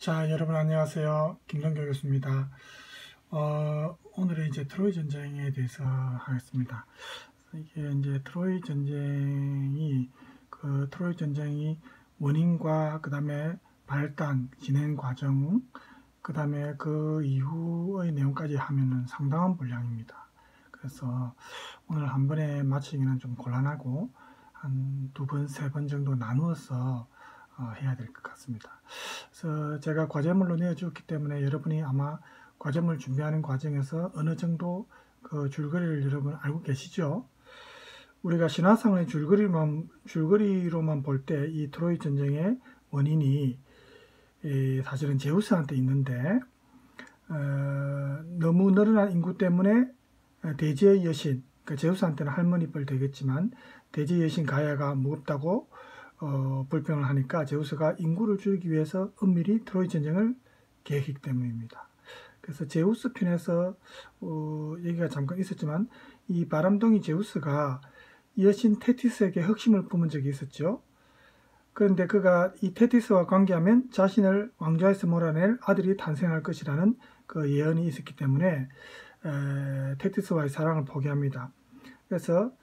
자, 여러분 안녕하세요. 김성교 교수입니다. 오늘은 이제 트로이 전쟁에 대해서 하겠습니다. 이게 이제 트로이 전쟁이 원인과 그 다음에 발단, 진행 과정, 그 다음에 그 이후의 내용까지 하면은 상당한 분량입니다. 그래서 오늘 한 번에 마치기는 좀 곤란하고 한 두 번, 세 번 정도 나누어서 해야 될 것 같습니다. 그래서 제가 과제물로 내어주었기 때문에 여러분이 아마 과제물 준비하는 과정에서 어느 정도 그 줄거리를 여러분 알고 계시죠? 우리가 신화상의 줄거리로만 볼 때 이 트로이 전쟁의 원인이 사실은 제우스한테 있는데 너무 늘어난 인구 때문에 대지의 여신, 그러니까 제우스한테는 할머니뻘 되겠지만 대지의 여신 가야가 무겁다고 불평을 하니까 제우스가 인구를 줄이기 위해서 은밀히 트로이 전쟁을 계획했기 때문입니다. 그래서 제우스 편에서 얘기가 잠깐 있었지만 이 바람둥이 제우스가 여신 테티스에게 흑심을 품은 적이 있었죠. 그런데 그가 이 테티스와 관계하면 자신을 왕좌에서 몰아낼 아들이 탄생할 것이라는 그 예언이 있었기 때문에 테티스와의 사랑을 포기합니다. 그래서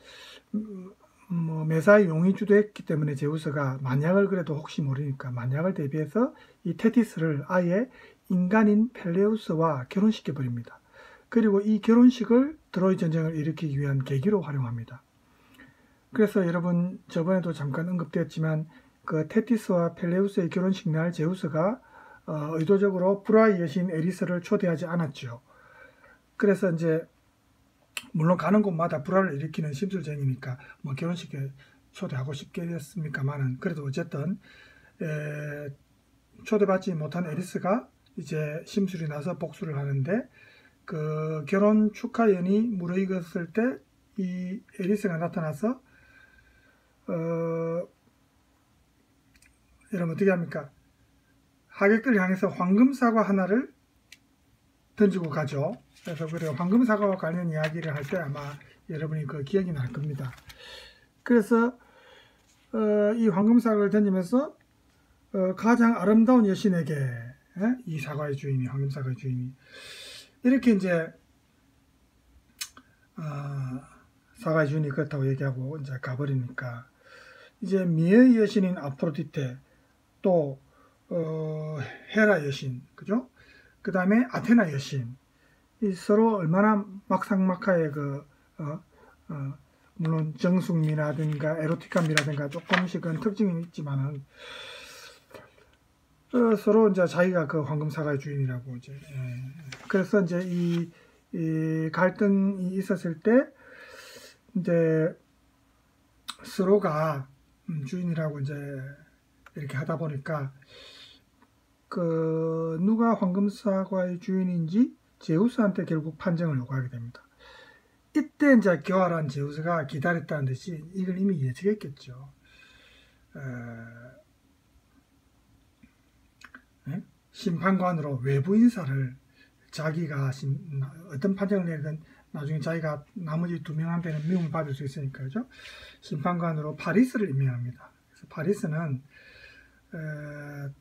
매사에 용이 주도했기 때문에 제우스가 만약을 그래도 혹시 모르니까 만약을 대비해서 이 테티스를 아예 인간인 펠레우스와 결혼시켜 버립니다. 그리고 이 결혼식을 트로이 전쟁을 일으키기 위한 계기로 활용합니다. 그래서 여러분 저번에도 잠깐 언급되었지만 그 테티스와 펠레우스의 결혼식 날 제우스가 의도적으로 불화의 여신 에리스를 초대하지 않았죠. 그래서 이제 물론 가는 곳마다 불화를 일으키는 심술쟁이니까 뭐 결혼식에 초대하고 싶겠습니까만은 그래도 어쨌든 초대받지 못한 에리스가 이제 심술이 나서 복수를 하는데 그 결혼 축하연이 무르익었을 때 이 에리스가 나타나서 여러분 어떻게 합니까? 하객들 향해서 황금 사과 하나를 던지고 가죠. 그래서 그래 황금 사과와 관련 이야기를 할 때 아마 여러분이 그 기억이 날 겁니다. 그래서 이 황금 사과를 던지면서 가장 아름다운 여신에게 이 사과의 주인이 황금 사과의 주인이 이렇게 이제 사과의 주인이 그렇다고 얘기하고 이제 가버리니까 이제 미의 여신인 아프로디테 또 헤라 여신 그죠? 그 다음에 아테나 여신 이 서로 얼마나 막상막하의 물론 정숙미라든가 에로틱함이라든가 조금씩은 특징이 있지만은 서로 이제 자기가 그 황금 사과의 주인이라고 이제 그래서 이제 이 갈등이 있었을 때 이제 서로가 주인이라고 이제 이렇게 하다 보니까 그 누가 황금 사과의 주인인지 제우스한테 결국 판정을 요구하게 됩니다. 이때 이제 교활한 제우스가 기다렸다는 듯이 이걸 이미 예측했겠죠. 심판관으로 외부 인사를 자기가 어떤 판정을 내리든 나중에 자기가 나머지 두 명한테는 미움을 받을 수 있으니까 그죠? 심판관으로 파리스를 임명합니다. 그래서 파리스는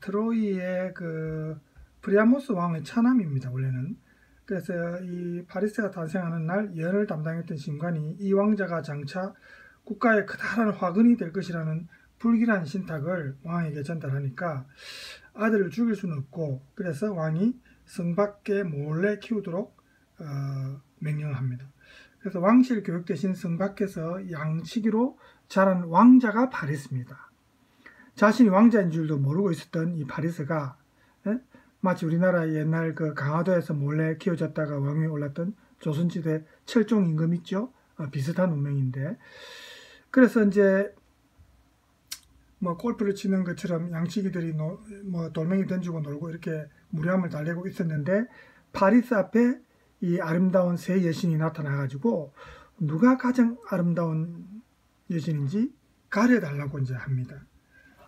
트로이의 그 프리아모스 왕의 차남입니다. 원래는. 그래서 이 파리스가 탄생하는 날 예언을 담당했던 신관이 이 왕자가 장차 국가의 커다란 화근이 될 것이라는 불길한 신탁을 왕에게 전달하니까 아들을 죽일 수는 없고 그래서 왕이 성 밖에 몰래 키우도록 명령을 합니다. 그래서 왕실 교육 대신 성 밖에서 양치기로 자란 왕자가 파리스입니다. 자신이 왕자인 줄도 모르고 있었던 이 파리스가 마치 우리나라 옛날 그 강화도에서 몰래 키워졌다가 왕위에 올랐던 조선시대 철종 임금 있죠? 비슷한 운명인데 그래서 이제 뭐 골프를 치는 것처럼 양치기들이 뭐 돌멩이 던지고 놀고 이렇게 무례함을 달래고 있었는데 파리스 앞에 이 아름다운 새 여신이 나타나가지고 누가 가장 아름다운 여신인지 가려달라고 이제 합니다.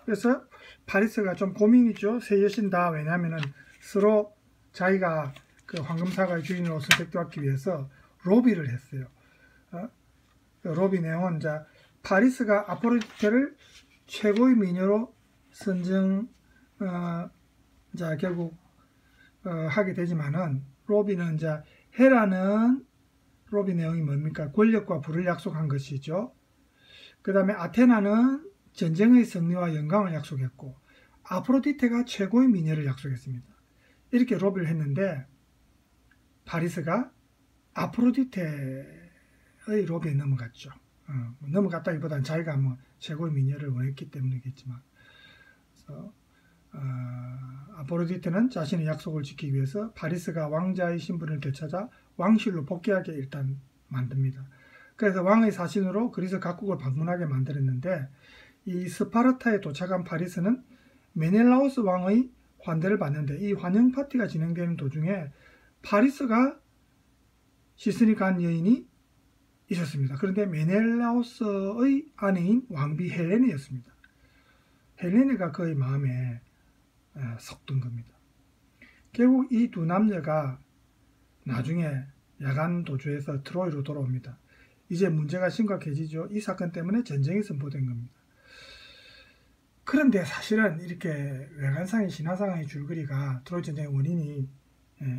그래서 파리스가 좀 고민이죠. 새 여신다. 왜냐하면은 서로 자기가 그 황금사과의 주인으로 선택받기 위해서 로비를 했어요. 로비 내용은 이제 파리스가 아프로디테를 최고의 미녀로 선정을 자, 결국 하게 되지만은 로비는 이제 헤라는 로비 내용이 뭡니까? 권력과 부를 약속한 것이죠. 그 다음에 아테나는 전쟁의 승리와 영광을 약속했고 아프로디테가 최고의 미녀를 약속했습니다. 이렇게 로비를 했는데 파리스가 아프로디테의 로비에 넘어갔죠. 넘어갔다기보다는 자기가 뭐 최고의 미녀를 원했기 때문이겠지만, 그래서 아프로디테는 자신의 약속을 지키기 위해서 파리스가 왕자의 신분을 되찾아 왕실로 복귀하게 일단 만듭니다. 그래서 왕의 사신으로 그리스 각국을 방문하게 만들었는데, 이 스파르타에 도착한 파리스는 메넬라오스 왕의 환대를 받는데, 이 환영 파티가 진행되는 도중에 파리스가 시스니 간 여인이 있었습니다. 그런데 메넬라오스의 아내인 왕비 헬레네였습니다. 헬레네가 그의 마음에 섞던 겁니다. 결국 이 두 남녀가 나중에 야간 도주해서 트로이로 돌아옵니다. 이제 문제가 심각해지죠. 이 사건 때문에 전쟁이 선포된 겁니다. 그런데 사실은 이렇게 외관상의 신화상의 줄거리가 트로이 전쟁의 원인이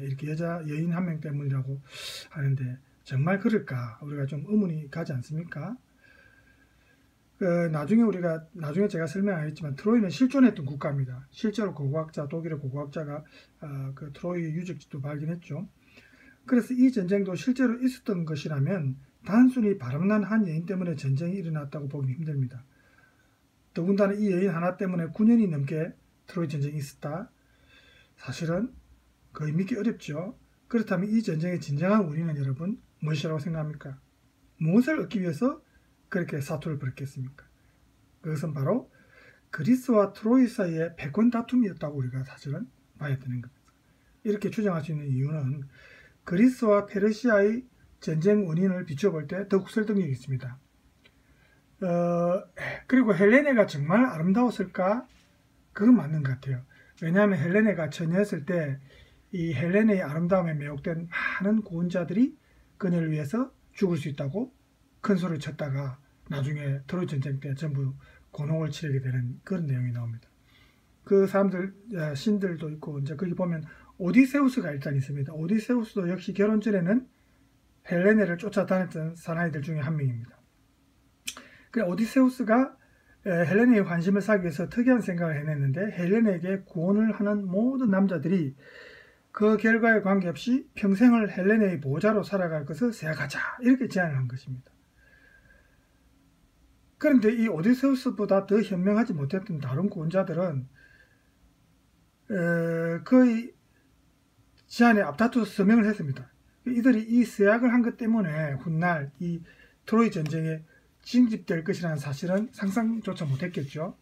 이렇게 여인 한 명 때문이라고 하는데 정말 그럴까? 우리가 좀 의문이 가지 않습니까? 나중에 제가 설명하겠지만 트로이는 실존했던 국가입니다. 실제로 독일의 고고학자가 그 트로이 유적지도 발견했죠. 그래서 이 전쟁도 실제로 있었던 것이라면 단순히 바람난 한 여인 때문에 전쟁이 일어났다고 보기는 힘듭니다. 더군다나 이 여인 하나 때문에 9년이 넘게 트로이 전쟁이 있었다. 사실은 거의 믿기 어렵죠. 그렇다면 이 전쟁의 진정한 원인은 여러분 무엇이라고 생각합니까? 무엇을 얻기 위해서 그렇게 사투를 벌였겠습니까? 그것은 바로 그리스와 트로이 사이의 패권 다툼이었다고 우리가 사실은 봐야 되는 겁니다. 이렇게 추정할 수 있는 이유는 그리스와 페르시아의 전쟁 원인을 비춰볼 때 더욱 설득력이 있습니다. 그리고 헬레네가 정말 아름다웠을까? 그건 맞는 것 같아요. 왜냐하면 헬레네가 처녀였을 때 이 헬레네의 아름다움에 매혹된 많은 고혼자들이 그녀를 위해서 죽을 수 있다고 큰 소리를 쳤다가 나중에 트로이 전쟁 때 전부 곤혹을 치르게 되는 그런 내용이 나옵니다. 그 사람들 신들도 있고 이제 거기 보면 오디세우스가 일단 있습니다. 오디세우스도 역시 결혼 전에는 헬레네를 쫓아다녔던 사나이들 중에 한 명입니다. 그래 오디세우스가 헬레네의 관심을 사기 위해서 특이한 생각을 해냈는데 헬레네에게 구원을 하는 모든 남자들이 그 결과에 관계없이 평생을 헬레네의 보호자로 살아갈 것을 생각하자 이렇게 제안을 한 것입니다. 그런데 이 오디세우스보다 더 현명하지 못했던 다른 구원자들은 거의 제안에 앞다투어서 서명을 했습니다. 이들이 이 서약을 한 것 때문에 훗날 이 트로이 전쟁에 징집될 것이라는 사실은 상상조차 못했겠죠.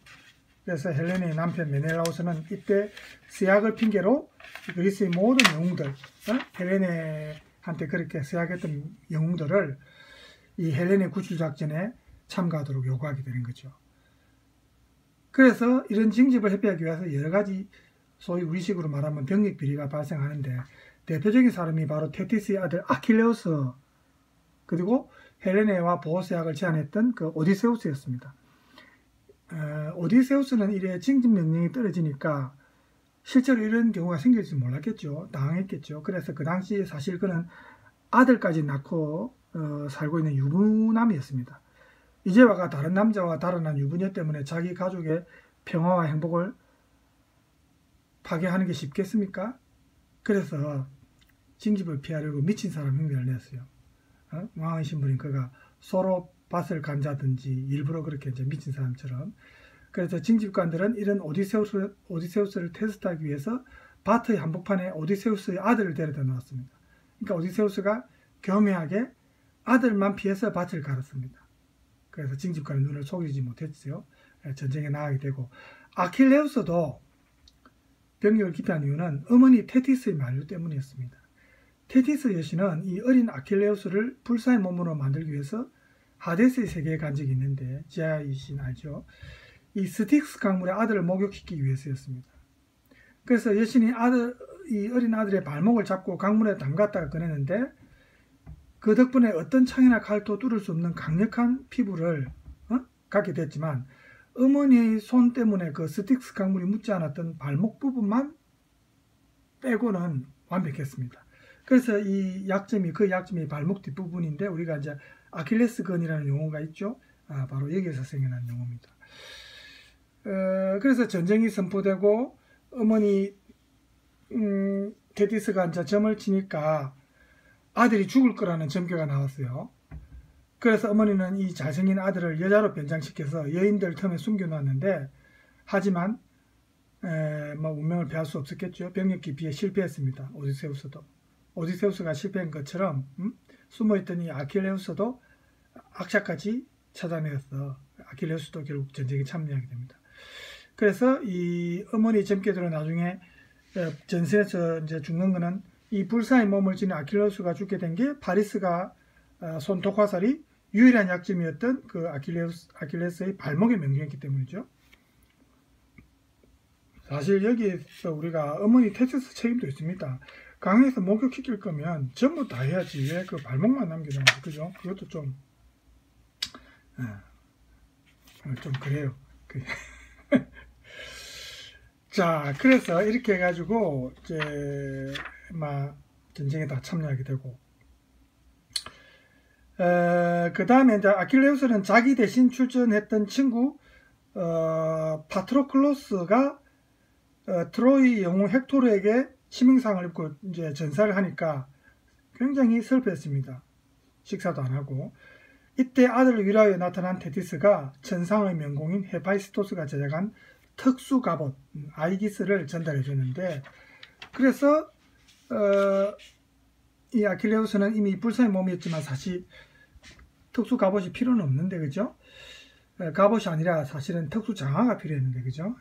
그래서 헬레네의 남편 메넬라오스는 이때 서약을 핑계로 그리스의 모든 영웅들, 헬레네한테 그렇게 서약했던 영웅들을 이 헬레네 구출작전에 참가하도록 요구하게 되는 거죠. 그래서 이런 징집을 회피하기 위해서 여러 가지 소위 우리식으로 말하면 병력 비리가 발생하는데 대표적인 사람이 바로 테티스의 아들 아킬레우스 그리고 헬레네와 보호서약을 제안했던 그 오디세우스였습니다. 오디세우스는 이래 징집 명령이 떨어지니까 실제로 이런 경우가 생길지 몰랐겠죠. 당황했겠죠. 그래서 그 당시 사실 그는 아들까지 낳고 살고 있는 유부남이었습니다. 이제와가 다른 남자와 달아난 유부녀 때문에 자기 가족의 평화와 행복을 파괴하는 게 쉽겠습니까? 그래서 징집을 피하려고 미친 사람 흉내를 냈어요. 왕의 신분인 그가 서로 밭을 간자든지 일부러 그렇게 이제 미친 사람처럼. 그래서 징집관들은 이런 오디세우스를 테스트하기 위해서 밭의 한복판에 오디세우스의 아들을 데려다 놓았습니다. 그러니까 오디세우스가 교묘하게 아들만 피해서 밭을 갈았습니다. 그래서 징집관의 눈을 속이지 못했어요. 전쟁에 나가게 되고 아킬레우스도 병력을 기피한 이유는 어머니 테티스의 만류 때문이었습니다. 테티스 여신은 이 어린 아킬레우스를 불사의 몸으로 만들기 위해서 하데스의 세계에 간 적이 있는데 지하 여신 알죠? 이 스틱스 강물의 아들을 목욕시키기 위해서였습니다. 그래서 여신이 이 어린 아들의 발목을 잡고 강물에 담갔다가 꺼냈는데 그 덕분에 어떤 창이나 칼도 뚫을 수 없는 강력한 피부를 갖게 됐지만 어머니의 손 때문에 그 스틱스 강물이 묻지 않았던 발목 부분만 빼고는 완벽했습니다. 그래서 이 약점이 그 약점이 발목 뒷부분인데 우리가 이제 아킬레스건이라는 용어가 있죠. 바로 여기에서 생겨난 용어입니다. 그래서 전쟁이 선포되고 어머니 테티스가 이제 점을 치니까 아들이 죽을 거라는 점괘가 나왔어요. 그래서 어머니는 이 잘생긴 아들을 여자로 변장시켜서 여인들 틈에 숨겨놨는데 하지만 뭐 운명을 피할 수 없었겠죠. 병력 기피에 실패했습니다. 오디세우스가 실패한 것처럼 숨어있던 이 아킬레우스도 악착같이 찾아내었어. 아킬레우스도 결국 전쟁에 참여하게 됩니다. 그래서 이 어머니 점괘대로 나중에 전세에서 이제 죽는 거는 이 불사의 몸을 지닌 아킬레우스가 죽게 된 게 파리스가 쏜 독화살이 유일한 약점이었던 그 아킬레스의 발목에 명중했기 때문이죠. 사실 여기에서 우리가 어머니 테티스 책임도 있습니다. 강에서 목욕시킬 거면 전부 다 해야지 왜 그 발목만 남겨놓는 거죠. 그죠? 그것도 좀 그래요. 자, 그래서 이렇게 해가지고 이제 막 전쟁에 다 참여하게 되고 그 다음에 이제 아킬레우스는 자기 대신 출전했던 친구 파트로클로스가 트로이 영웅 헥토르에게 치명상을 입고 이제 전사를 하니까 굉장히 슬펐습니다. 식사도 안 하고 이때 아들을 위하여 나타난 테티스가 천상의 명공인 헤파이스토스가 제작한 특수 갑옷 아이기스를 전달해 줬는데 그래서 이 아킬레우스는 이미 불사의 몸이었지만 사실 특수 갑옷이 필요는 없는데 그죠? 갑옷이 아니라 사실은 특수 장화가 필요했는데 그죠?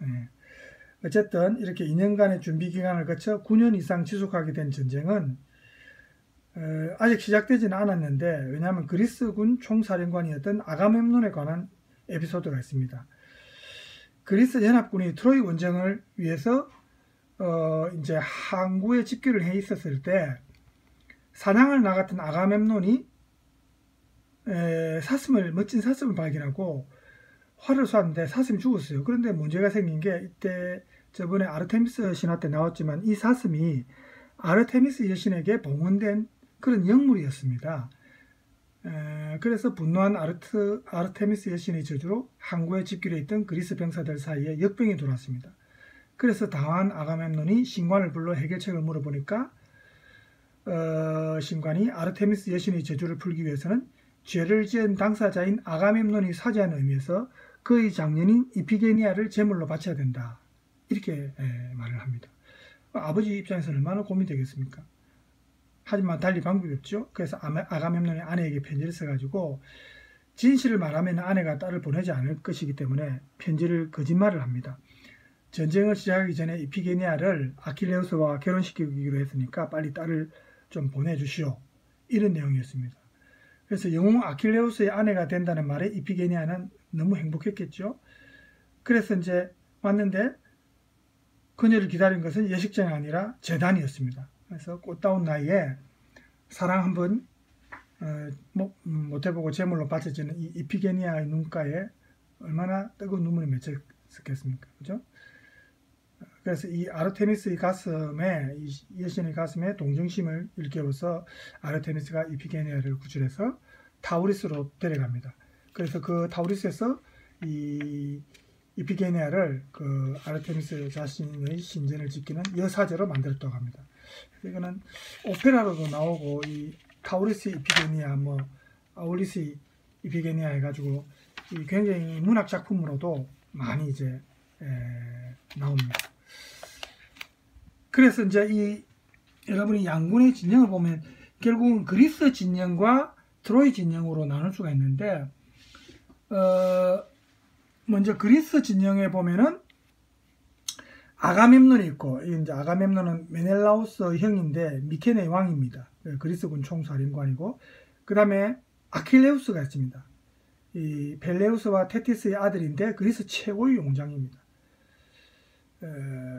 어쨌든 이렇게 2년간의 준비 기간을 거쳐 9년 이상 지속하게 된 전쟁은 아직 시작되지는 않았는데 왜냐하면 그리스군 총사령관이었던 아가멤논에 관한 에피소드가 있습니다. 그리스 연합군이 트로이 원정을 위해서 이제 항구에 집결을 해 있었을 때 사냥을 나갔던 아가멤논이 멋진 사슴을 발견하고 활을 쐈는데 사슴이 죽었어요. 그런데 문제가 생긴 게 이때 저번에 아르테미스 신화 때 나왔지만 이 사슴이 아르테미스 여신에게 봉헌된 그런 영물이었습니다. 그래서 분노한 아르테미스 여신의 저주로 항구에 집결해 있던 그리스 병사들 사이에 역병이 돌았습니다. 그래서 당황한 아가멤논이 신관을 불러 해결책을 물어보니까 신관이 아르테미스 여신의 저주를 풀기 위해서는 죄를 지은 당사자인 아가멤논이 사죄하는 의미에서 그의 장녀인 이피게니아를 제물로 바쳐야 된다. 이렇게 말을 합니다. 아버지 입장에서는 얼마나 고민되겠습니까? 하지만 달리 방법이 없죠. 그래서 아가멤논이 아내에게 편지를 써가지고 진실을 말하면 아내가 딸을 보내지 않을 것이기 때문에 편지를 거짓말을 합니다. 전쟁을 시작하기 전에 이피게니아를 아킬레우스와 결혼시키기로 했으니까 빨리 딸을 좀 보내주시오. 이런 내용이었습니다. 그래서 영웅 아킬레우스의 아내가 된다는 말에 이피게니아는 너무 행복했겠죠. 그래서 이제 왔는데 그녀를 기다린 것은 예식장이 아니라 제단이었습니다. 그래서 꽃다운 나이에 사랑 한번 못해보고 제물로 바쳐지는 이 이피게니아의 눈가에 얼마나 뜨거운 눈물이 맺혔겠습니까? 그죠? 그래서 이 아르테미스의 가슴에, 이 여신의 가슴에 동정심을 일깨워서 아르테미스가 이피게니아를 구출해서 타우리스로 데려갑니다. 그래서 그 타우리스에서 이 이피게니아를 그 아르테미스 자신의 신전을 지키는 여사제로 만들었다고 합니다. 이거는 오페라로도 나오고 이 타우리스 이피게니아, 뭐 아울리스 이피게니아 해가지고 이 굉장히 문학 작품으로도 많이 이제 나옵니다. 그래서 이제 이 여러분이 양군의 진영을 보면 결국은 그리스 진영과 트로이 진영으로 나눌 수가 있는데 먼저 그리스 진영에 보면은 아가멤논이 있고 이제 아가멤논은 메넬라우스 형인데 미케네의 왕입니다. 그리스군 총사령관이고 그 다음에 아킬레우스가 있습니다. 이 펠레우스와 테티스의 아들인데 그리스 최고의 용장입니다.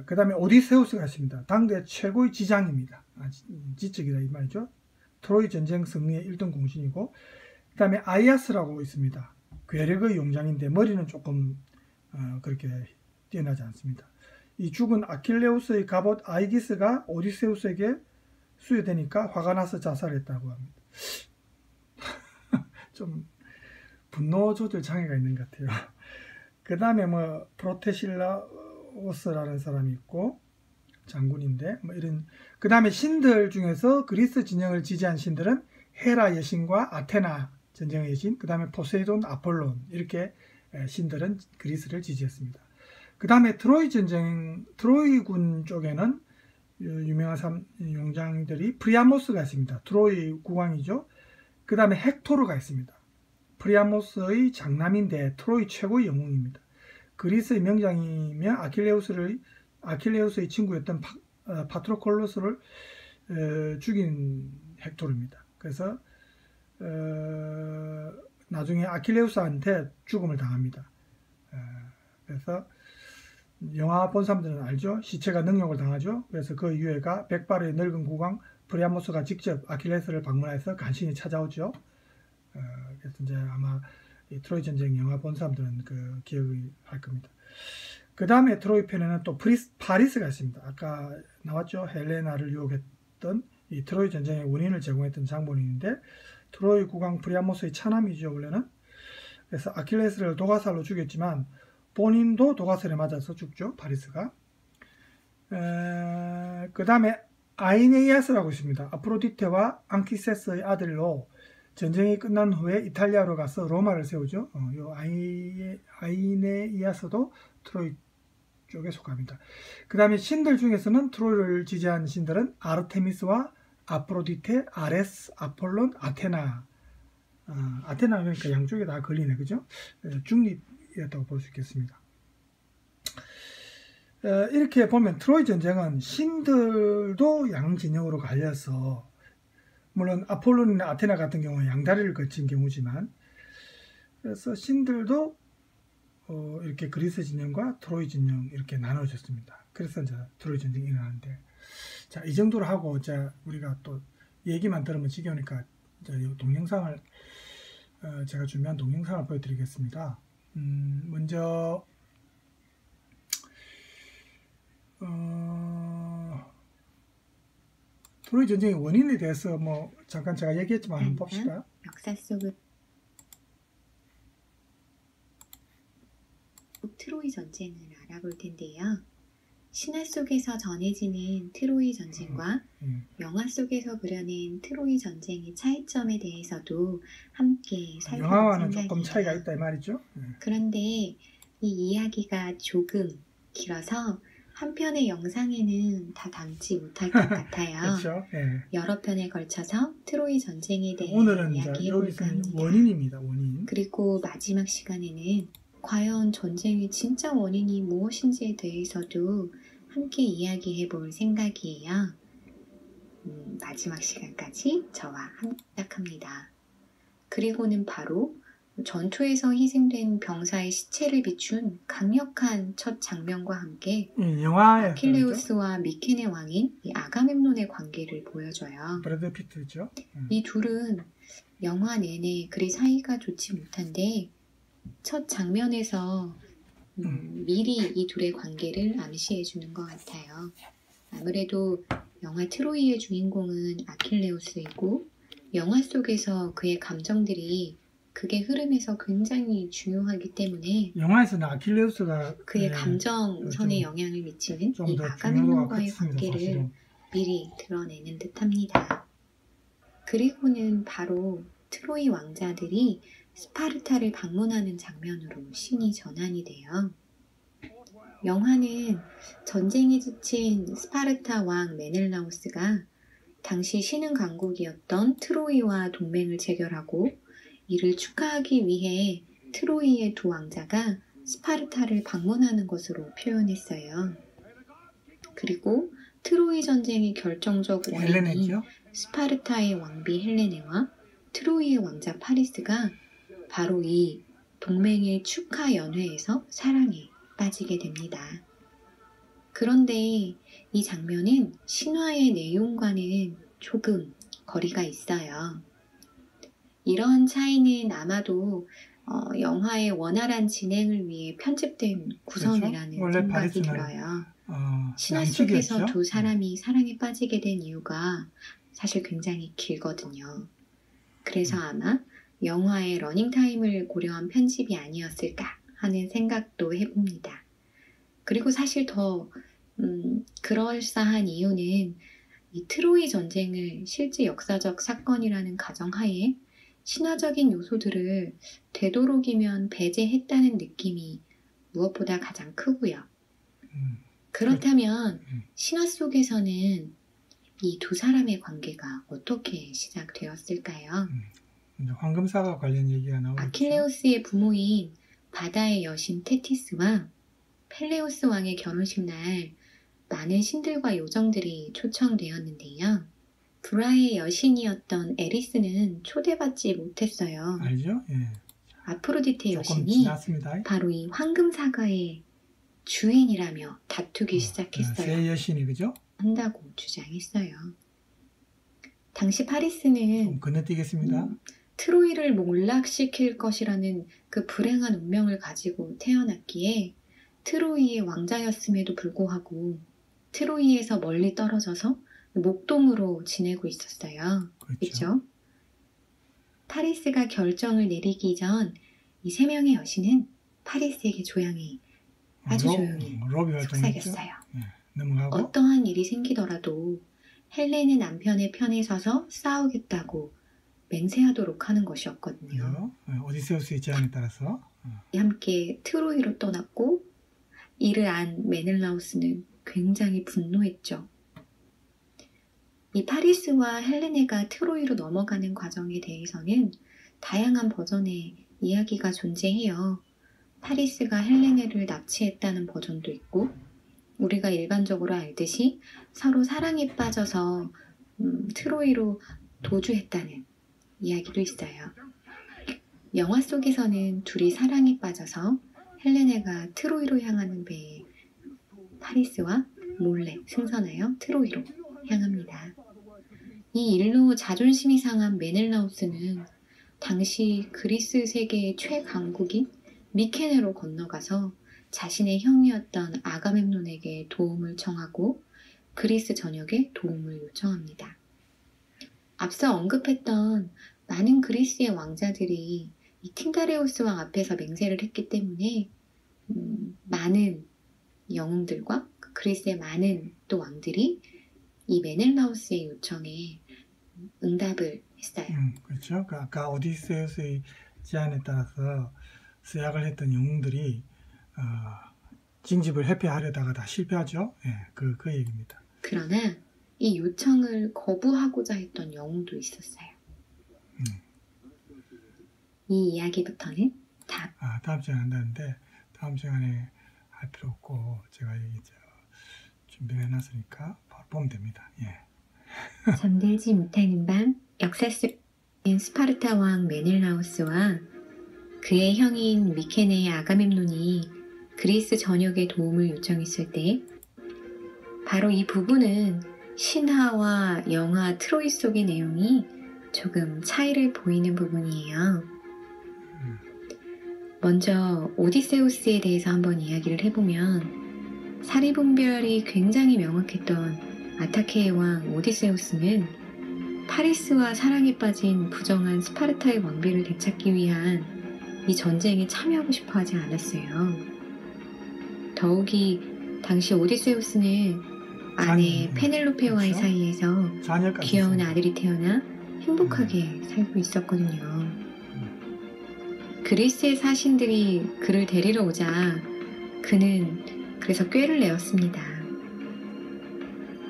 그 다음에 오디세우스가 있습니다. 당대 최고의 지장입니다. 지적이다 이 말이죠. 트로이 전쟁 승리의 1등 공신이고 그 다음에 아이아스라고 있습니다. 괴력의 용장인데 머리는 조금 그렇게 뛰어나지 않습니다. 이 죽은 아킬레우스의 갑옷 아이기스가 오디세우스에게 수여되니까 화가 나서 자살했다고 합니다. 좀 분노 조절 장애가 있는 것 같아요. 그 다음에 뭐 프로테실라오스라는 사람이 있고 장군인데 뭐 이런. 그 다음에 신들 중에서 그리스 진영을 지지한 신들은 헤라 여신과 아테나 전쟁의 여신, 그 다음에 포세이돈, 아폴론, 이렇게 신들은 그리스를 지지했습니다. 그 다음에 트로이 전쟁, 트로이군 쪽에는 유명한 용장들이 프리아모스가 있습니다. 트로이 국왕이죠. 그 다음에 헥토르가 있습니다. 프리아모스의 장남인데 트로이 최고의 영웅입니다. 그리스의 명장이며 아킬레우스의 친구였던 파트로콜로스를 죽인 헥토르입니다. 그래서 나중에 아킬레우스한테 죽음을 당합니다. 그래서 영화 본 사람들은 알죠? 시체가 능욕을 당하죠. 그래서 그 이유가 백발의 늙은 국왕 프리아모스가 직접 아킬레스를 방문해서 간신히 찾아오죠. 그래서 이제 아마 이 트로이 전쟁 영화 본 사람들은 그 기억을 할 겁니다. 그 다음에 트로이 편에는 또 파리스가 있습니다. 아까 나왔죠? 헬레나를 유혹했던 이 트로이 전쟁의 원인을 제공했던 장본인인데, 트로이 국왕 프리아모스의 차남이죠, 원래는. 그래서 아킬레스를 도가살로 죽였지만 본인도 도가살에 맞아서 죽죠, 파리스가. 그 다음에 아이네이아스라고 있습니다. 아프로디테와 앙키세스의 아들로 전쟁이 끝난 후에 이탈리아로 가서 로마를 세우죠. 요 아이네이아스도 트로이 쪽에 속합니다. 그 다음에 신들 중에서는 트로이를 지지한 신들은 아르테미스와 아프로디테, 아레스, 아폴론, 아테나. 아테나 그러니까 양쪽에 다 걸리네, 그죠? 중립이었다고 볼 수 있겠습니다. 이렇게 보면 트로이 전쟁은 신들도 양진영으로 갈려서, 물론 아폴론이나 아테나 같은 경우는 양다리를 거친 경우지만, 그래서 신들도 이렇게 그리스 진영과 트로이 진영 이렇게 나눠졌습니다. 그래서 이제 트로이 전쟁이 일어나는데, 자, 이 정도로 하고 이제 우리가 또 얘기만 들으면 지겨우니까 이제 이 동영상을 제가 준비한 동영상을 보여드리겠습니다. 먼저 트로이 전쟁의 원인에 대해서 뭐 잠깐 제가 얘기했지만 한번 봅시다. 역사 속의 트로이 전쟁을 알아볼 텐데요. 신화 속에서 전해지는 트로이 전쟁과 영화 속에서 그려낸 트로이 전쟁의 차이점에 대해서도 함께 살펴볼 영화와는 생각이에요. 조금 차이가 있다 이 말이죠. 그런데 이 이야기가 조금 길어서 한 편의 영상에는 다 담지 못할 것 같아요. 그렇죠. 예. 여러 편에 걸쳐서 트로이 전쟁에 대해 오늘은 이제 이야기해볼까 여기서는 합니다. 원인입니다. 원인. 그리고 마지막 시간에는 과연 전쟁의 진짜 원인이 무엇인지에 대해서도 함께 이야기해 볼 생각이에요. 마지막 시간까지 저와 함께합니다. 그리고는 바로 전투에서 희생된 병사의 시체를 비춘 강력한 첫 장면과 함께 영화에 아킬레우스와 미케네 왕인 이 아가멤논의 관계를 보여줘요. 브래드 피트죠. 이 둘은 영화 내내 그리 사이가 좋지 못한데 첫 장면에서 미리 이 둘의 관계를 암시해주는 것 같아요. 아무래도 영화 트로이의 주인공은 아킬레우스이고 영화 속에서 그의 감정들이 극의 흐름에서 굉장히 중요하기 때문에 영화에서는 아킬레우스가 그의 감정선에 영향을 미치는 이 아가멤논과의 관계를 사실은. 미리 드러내는 듯합니다. 그리고는 바로 트로이 왕자들이 스파르타를 방문하는 장면으로 신이 전환이 돼요. 영화는 전쟁에 지친 스파르타 왕 메넬라우스가 당시 신흥 강국이었던 트로이와 동맹을 체결하고 이를 축하하기 위해 트로이의 두 왕자가 스파르타를 방문하는 것으로 표현했어요. 그리고 트로이 전쟁의 결정적 원인이 헬레네죠. 스파르타의 왕비 헬레네와 트로이의 왕자 파리스가 바로 이 동맹의 축하 연회에서 사랑에 빠지게 됩니다. 그런데 이 장면은 신화의 내용과는 조금 거리가 있어요. 이러한 차이는 아마도 영화의 원활한 진행을 위해 편집된 구성이라는 그렇죠? 원래 생각이 파리스는 들어요. 신화 속에서 양측이었죠. 두 사람이 사랑에 빠지게 된 이유가 사실 굉장히 길거든요. 그래서 아마 영화의 러닝타임을 고려한 편집이 아니었을까 하는 생각도 해봅니다. 그리고 사실 더 그럴싸한 이유는 이 트로이 전쟁을 실제 역사적 사건이라는 가정하에 신화적인 요소들을 되도록이면 배제했다는 느낌이 무엇보다 가장 크고요. 그렇다면 신화 속에서는 이 두 사람의 관계가 어떻게 시작되었을까요? 이제 황금사과 관련 얘기가 나오죠. 아킬레우스의 부모인 바다의 여신 테티스와 펠레우스 왕의 결혼식 날 많은 신들과 요정들이 초청되었는데요. 불화의 여신이었던 에리스는 초대받지 못했어요. 알죠? 예. 아프로디테 조금 여신이 지났습니다. 바로 이 황금사과의 주인이라며 다투기 시작했어요. 새 여신이 그죠? 한다고 주장했어요. 당시 파리스는 좀 건너뛰겠습니다. 트로이를 몰락시킬 것이라는 그 불행한 운명을 가지고 태어났기에 트로이의 왕자였음에도 불구하고 트로이에서 멀리 떨어져서 목동으로 지내고 있었어요. 그렇죠? 파리스가 결정을 내리기 전 이 세 명의 여신은 파리스에게 조용히 아주 조용히 속삭였어요. 넘어가고. 어떠한 일이 생기더라도 헬렌의 남편의 편에 서서 싸우겠다고 맹세하도록 하는 것이었거든요. 오디세우스의 제안에 따라서 함께 트로이로 떠났고 이를 안 메넬라우스는 굉장히 분노했죠. 이 파리스와 헬레네가 트로이로 넘어가는 과정에 대해서는 다양한 버전의 이야기가 존재해요. 파리스가 헬레네를 납치했다는 버전도 있고 우리가 일반적으로 알듯이 서로 사랑에 빠져서 트로이로 도주했다는 이야기도 있어요. 영화 속에서는 둘이 사랑에 빠져서 헬레네가 트로이로 향하는 배에 파리스와 몰래 승선하여 트로이로 향합니다. 이 일로 자존심이 상한 메넬라우스는 당시 그리스 세계의 최강국인 미케네로 건너가서 자신의 형이었던 아가멤논에게 도움을 청하고 그리스 전역에 도움을 요청합니다. 앞서 언급했던 많은 그리스의 왕자들이 이 틴다레우스 왕 앞에서 맹세를 했기 때문에 많은 영웅들과 그리스의 많은 또 왕들이 이 메넬라우스의 요청에 응답을 했어요. 그렇죠. 아까 오디세우스의 제안에 따라서 서약을 했던 영웅들이 징집을 회피하려다가 다 실패하죠. 그 얘기입니다. 그러나 이 요청을 거부하고자 했던 영웅도 있었어요. 이 이야기부터는 다음 시간에 한다는데 다음 시간에 할 필요 없고 제가 준비해놨으니까 바로 보면 됩니다. 잠들지 못하는 밤 역사 속의 스파르타 왕 메넬라우스와 그의 형인 미케네의 아가멤논이 그리스 전역에 도움을 요청했을 때 바로 이 부분은 신화와 영화 트로이 속의 내용이 조금 차이를 보이는 부분이에요. 먼저 오디세우스에 대해서 한번 이야기를 해보면 사리분별이 굉장히 명확했던 아타케의 왕 오디세우스는 파리스와 사랑에 빠진 부정한 스파르타의 왕비를 되찾기 위한 이 전쟁에 참여하고 싶어 하지 않았어요. 더욱이 당시 오디세우스는 아내 페넬로페와의 그렇죠? 사이에서 귀여운 아들이 태어나 행복하게 살고 있었거든요. 그리스의 사신들이 그를 데리러 오자 그는 그래서 꾀를 내었습니다.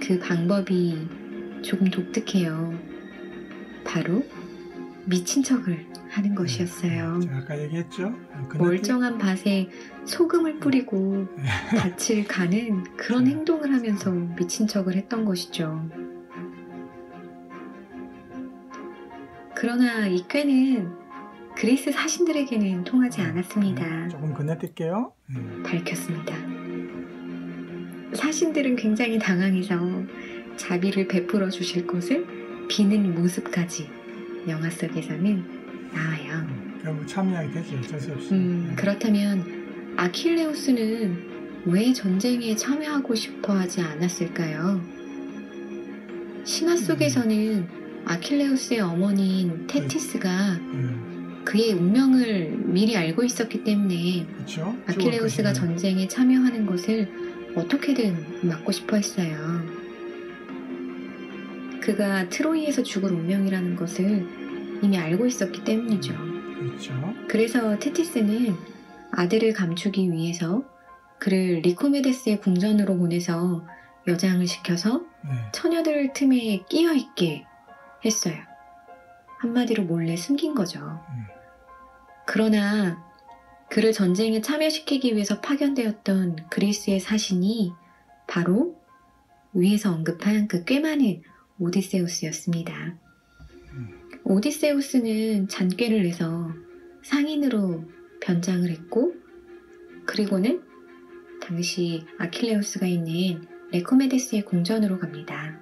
그 방법이 조금 독특해요. 바로 미친 척을 하는 것이었어요. 제가 아까 얘기했죠. 멀쩡한 밭에 소금을 뿌리고 밭을 가는 그런 행동을 하면서 미친 척을 했던 것이죠. 그러나 이 꾀는 그리스 사신들에게는 통하지 않았습니다. 조금 건너뛸게요. 밝혔습니다. 사신들은 굉장히 당황해서 자비를 베풀어 주실 것을 비는 모습까지 영화 속에서는 나와요. 결국 참여하게 되죠. 어쩔 수 없이. 그렇다면 아킬레우스는 왜 전쟁에 참여하고 싶어 하지 않았을까요? 신화 속에서는 아킬레우스의 어머니인 테티스가 그의 운명을 미리 알고 있었기 때문에 그렇죠? 아킬레우스가 전쟁에 참여하는 것을 어떻게든 막고 싶어 했어요. 그가 트로이에서 죽을 운명이라는 것을 이미 알고 있었기 때문이죠. 그렇죠. 그래서 테티스는 아들을 감추기 위해서 그를 리코메데스의 궁전으로 보내서 여장을 시켜서 처녀들 틈에 끼어있게 했어요. 한마디로 몰래 숨긴 거죠. 그러나 그를 전쟁에 참여시키기 위해서 파견되었던 그리스의 사신이 바로 위에서 언급한 그 꽤 많은 오디세우스였습니다. 오디세우스는 잔꾀를 내서 상인으로 변장을 했고, 그리고는 당시 아킬레우스가 있는 레코메데스의 궁전으로 갑니다.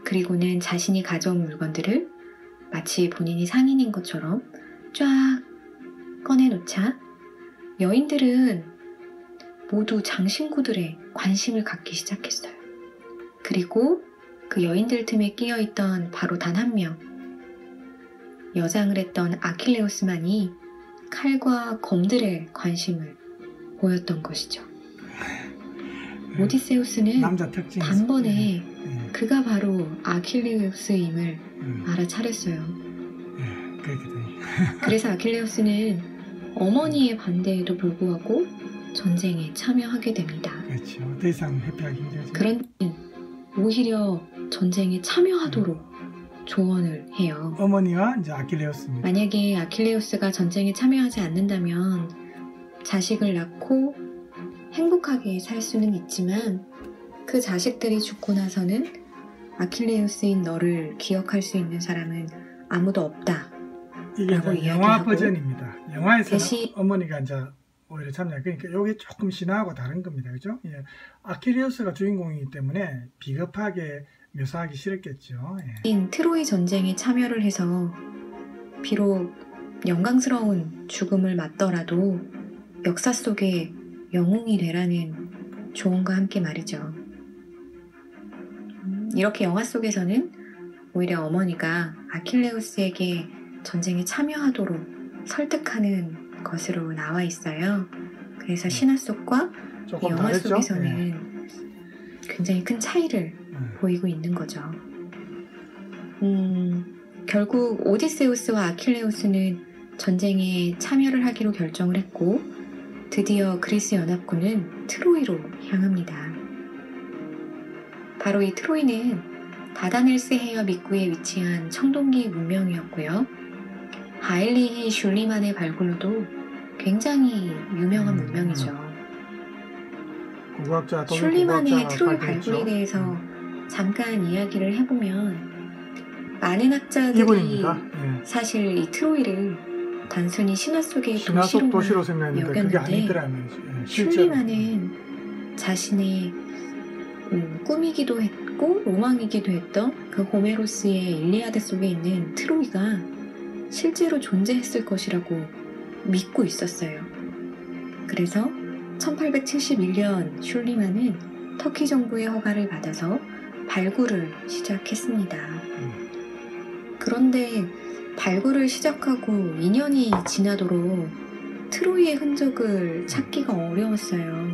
그리고는 자신이 가져온 물건들을 마치 본인이 상인인 것처럼 쫙 꺼내놓자 여인들은 모두 장신구들의 관심을 갖기 시작했어요. 그리고 그 여인들 틈에 끼어있던 바로 단 한 명, 여장을 했던 아킬레우스만이 칼과 검들의 관심을 보였던 것이죠. 오디세우스는 남자 특징이 단번에 그가 바로 아킬레우스임을 알아차렸어요. 그렇게 되니. 그래서 아킬레우스는 어머니의 반대에도 불구하고 전쟁에 참여하게 됩니다. 그렇죠. 더 이상 회피하기 힘들죠. 그런데 오히려 전쟁에 참여하도록 조언을 해요. 어머니와 이제 아킬레우스입니다. 만약에 아킬레우스가 전쟁에 참여하지 않는다면 자식을 낳고 행복하게 살 수는 있지만 그 자식들이 죽고 나서는 아킬레우스인 너를 기억할 수 있는 사람은 아무도 없다. 이게 이제 영화 버전입니다. 영화에서는 어머니가 이제 오히려 참여. 그러니까 이게 조금 신화하고 다른 겁니다. 그죠? 예. 아킬레우스가 주인공이기 때문에 비겁하게 묘사하기 싫었겠죠. 예. 트로이 전쟁에 참여를 해서 비록 영광스러운 죽음을 맞더라도 역사 속에 영웅이 되라는 조언과 함께 말이죠. 이렇게 영화 속에서는 오히려 어머니가 아킬레우스에게 전쟁에 참여하도록 설득하는 것으로 나와 있어요. 그래서 신화 속과 영화 다르죠? 속에서는 굉장히 큰 차이를 보이고 있는 거죠. 결국 오디세우스와 아킬레우스는 전쟁에 참여를 하기로 결정을 했고 드디어 그리스 연합군은 트로이로 향합니다. 바로 이 트로이는 다다넬스 해협 입구에 위치한 청동기 문명이었고요. 하일리히 슐리만의 발굴로도 굉장히 유명한 문명이죠. 슐리만의 트로이 발굴에 대해서 잠깐 이야기를 해보면 많은 학자들이 사실 이 트로이를 단순히 신화 속의 도시로 여겼는데 슐리만은 자신의 꿈이기도 했고 로망이기도 했던 그 호메로스의 일리아드 속에 있는 트로이가 실제로 존재했을 것이라고 믿고 있었어요. 그래서 1871년 슐리만은 터키 정부의 허가를 받아서 발굴을 시작했습니다. 그런데 발굴을 시작하고 2년이 지나도록 트로이의 흔적을 찾기가 어려웠어요.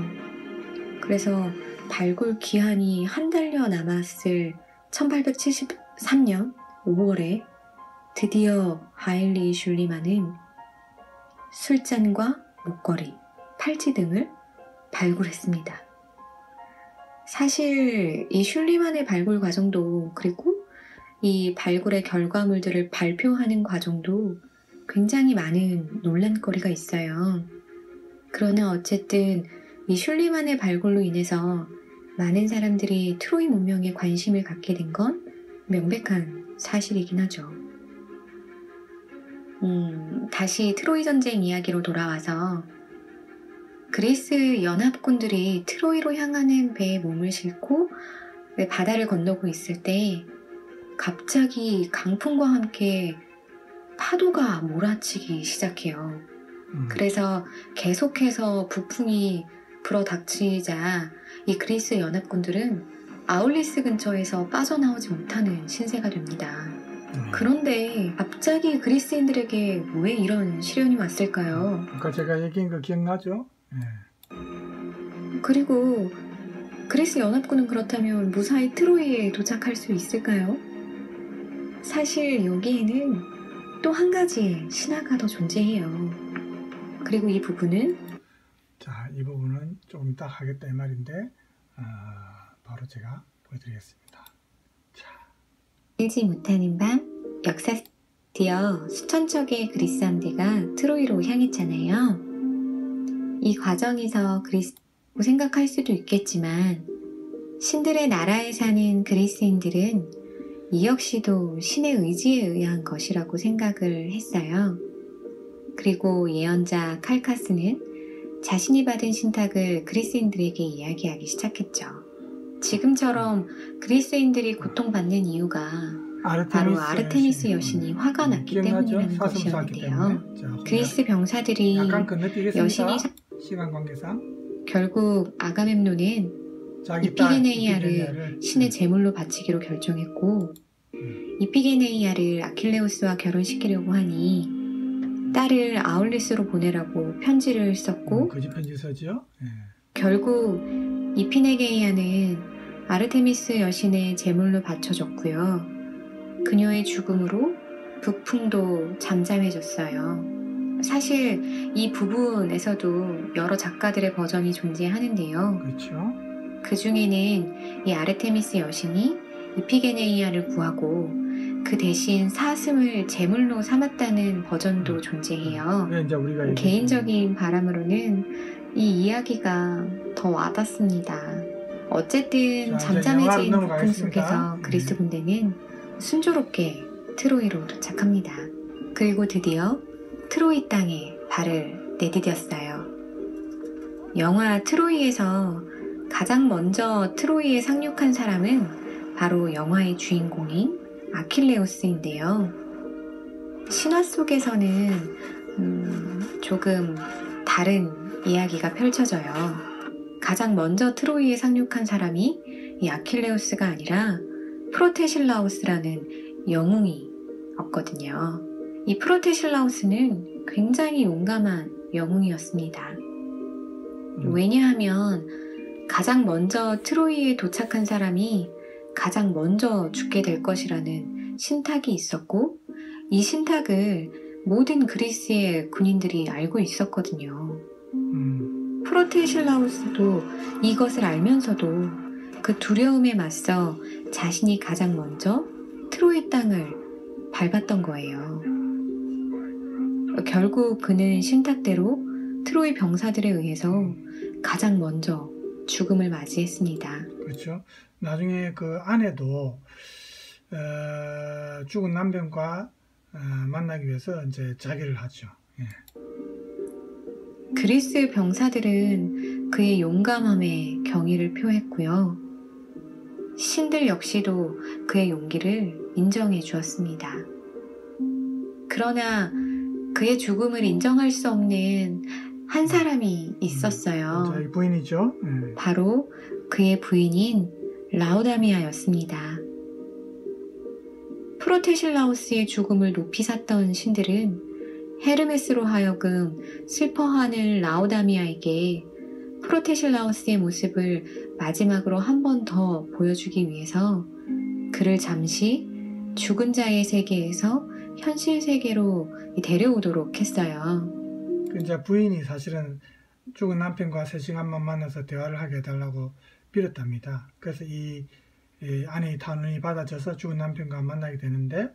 그래서 발굴 기한이 한 달여 남았을 1873년 5월에 드디어 하일리 슐리만은 술잔과 목걸이, 팔찌 등을 발굴했습니다. 사실 이 슐리만의 발굴 과정도 그리고 이 발굴의 결과물들을 발표하는 과정도 굉장히 많은 논란거리가 있어요. 그러나 어쨌든 이 슐리만의 발굴로 인해서 많은 사람들이 트로이 문명에 관심을 갖게 된 건 명백한 사실이긴 하죠. 다시 트로이 전쟁 이야기로 돌아와서 그리스 연합군들이 트로이로 향하는 배에 몸을 싣고 바다를 건너고 있을 때 갑자기 강풍과 함께 파도가 몰아치기 시작해요. 그래서 계속해서 북풍이 불어닥치자 이 그리스 연합군들은 아울리스 근처에서 빠져나오지 못하는 신세가 됩니다. 그런데 갑자기 그리스인들에게 왜 이런 시련이 왔을까요? 아까 제가 얘기한 거 기억나죠? 그리고 그리스 연합군은 그렇다면 무사히 트로이에 도착할 수 있을까요? 사실 여기에는 또 한 가지의 신화가 더 존재해요. 그리고 이 부분은 자, 이 부분은 조금 이따 하겠다 이 말인데 바로 제가 보여드리겠습니다. 자. 알지 못하는 밤 역사 드디어 수천 척의 그리스 함대가 트로이로 향했잖아요. 이 과정에서 그리스라고 생각할 수도 있겠지만 신들의 나라에 사는 그리스인들은 이 역시도 신의 의지에 의한 것이라고 생각을 했어요. 그리고 예언자 칼카스는 자신이 받은 신탁을 그리스인들에게 이야기하기 시작했죠. 지금처럼 그리스인들이 고통받는 이유가 바로 아르테미스 여신이 화가 났기 때문이라는 것이었는데요. 그리스 병사들이 여신이 시간 관계상 결국 아가멤논은 이피게네이아를 신의 제물로 바치기로 결정했고 이피게네이아를 아킬레우스와 결혼시키려고 하니 딸을 아울리스로 보내라고 편지를 썼고 거짓 편지 써죠? 결국 이피네게이아는 아르테미스 여신의 제물로 바쳐졌고요. 그녀의 죽음으로 북풍도 잠잠해졌어요. 사실 이 부분에서도 여러 작가들의 버전이 존재하는데요. 그렇죠. 그 중에는 이 아르테미스 여신이 이피게네이아를 구하고 그 대신 사슴을 제물로 삼았다는 버전도 존재해요. 이제 우리가 개인적인 바람으로는 이 이야기가 더 와닿습니다. 어쨌든 잠잠해진 북풍 속에서 그리스 군대는 순조롭게 트로이로 도착합니다. 그리고 드디어 트로이 땅에 발을 내디뎠어요. 영화 트로이에서 가장 먼저 트로이에 상륙한 사람은 바로 영화의 주인공인 아킬레우스인데요. 신화 속에서는 조금 다른 이야기가 펼쳐져요. 가장 먼저 트로이에 상륙한 사람이 이 아킬레우스가 아니라 프로테실라우스라는 영웅이었거든요. 이 프로테실라우스는 굉장히 용감한 영웅이었습니다. 왜냐하면 가장 먼저 트로이에 도착한 사람이 가장 먼저 죽게 될 것이라는 신탁이 있었고 이 신탁을 모든 그리스의 군인들이 알고 있었거든요. 프로테실라우스도 이것을 알면서도 그 두려움에 맞서 자신이 가장 먼저 트로이 땅을 밟았던 거예요. 결국 그는 신탁대로 트로이 병사들에 의해서 가장 먼저 죽음을 맞이했습니다. 그렇죠. 나중에 그 아내도 죽은 남편과 만나기 위해서 이제 자기를 하죠. 그리스 병사들은 그의 용감함에 경의를 표했고요. 신들 역시도 그의 용기를 인정해 주었습니다. 그러나 그의 죽음을 인정할 수 없는 한 사람이 있었어요. 자기 부인이죠. 바로 그의 부인인 라우다미아였습니다. 프로테실라우스의 죽음을 높이 샀던 신들은 헤르메스로 하여금 슬퍼하는 라우다미아에게 프로테실라우스의 모습을 마지막으로 한 번 더 보여주기 위해서 그를 잠시 죽은 자의 세계에서 현실 세계로 데려오도록 했어요. 이제 부인이 사실은 죽은 남편과 3시간만 만나서 대화를 하게 해달라고 빌었답니다. 그래서 이 아내의 탄원이 받아져서 죽은 남편과 만나게 되는데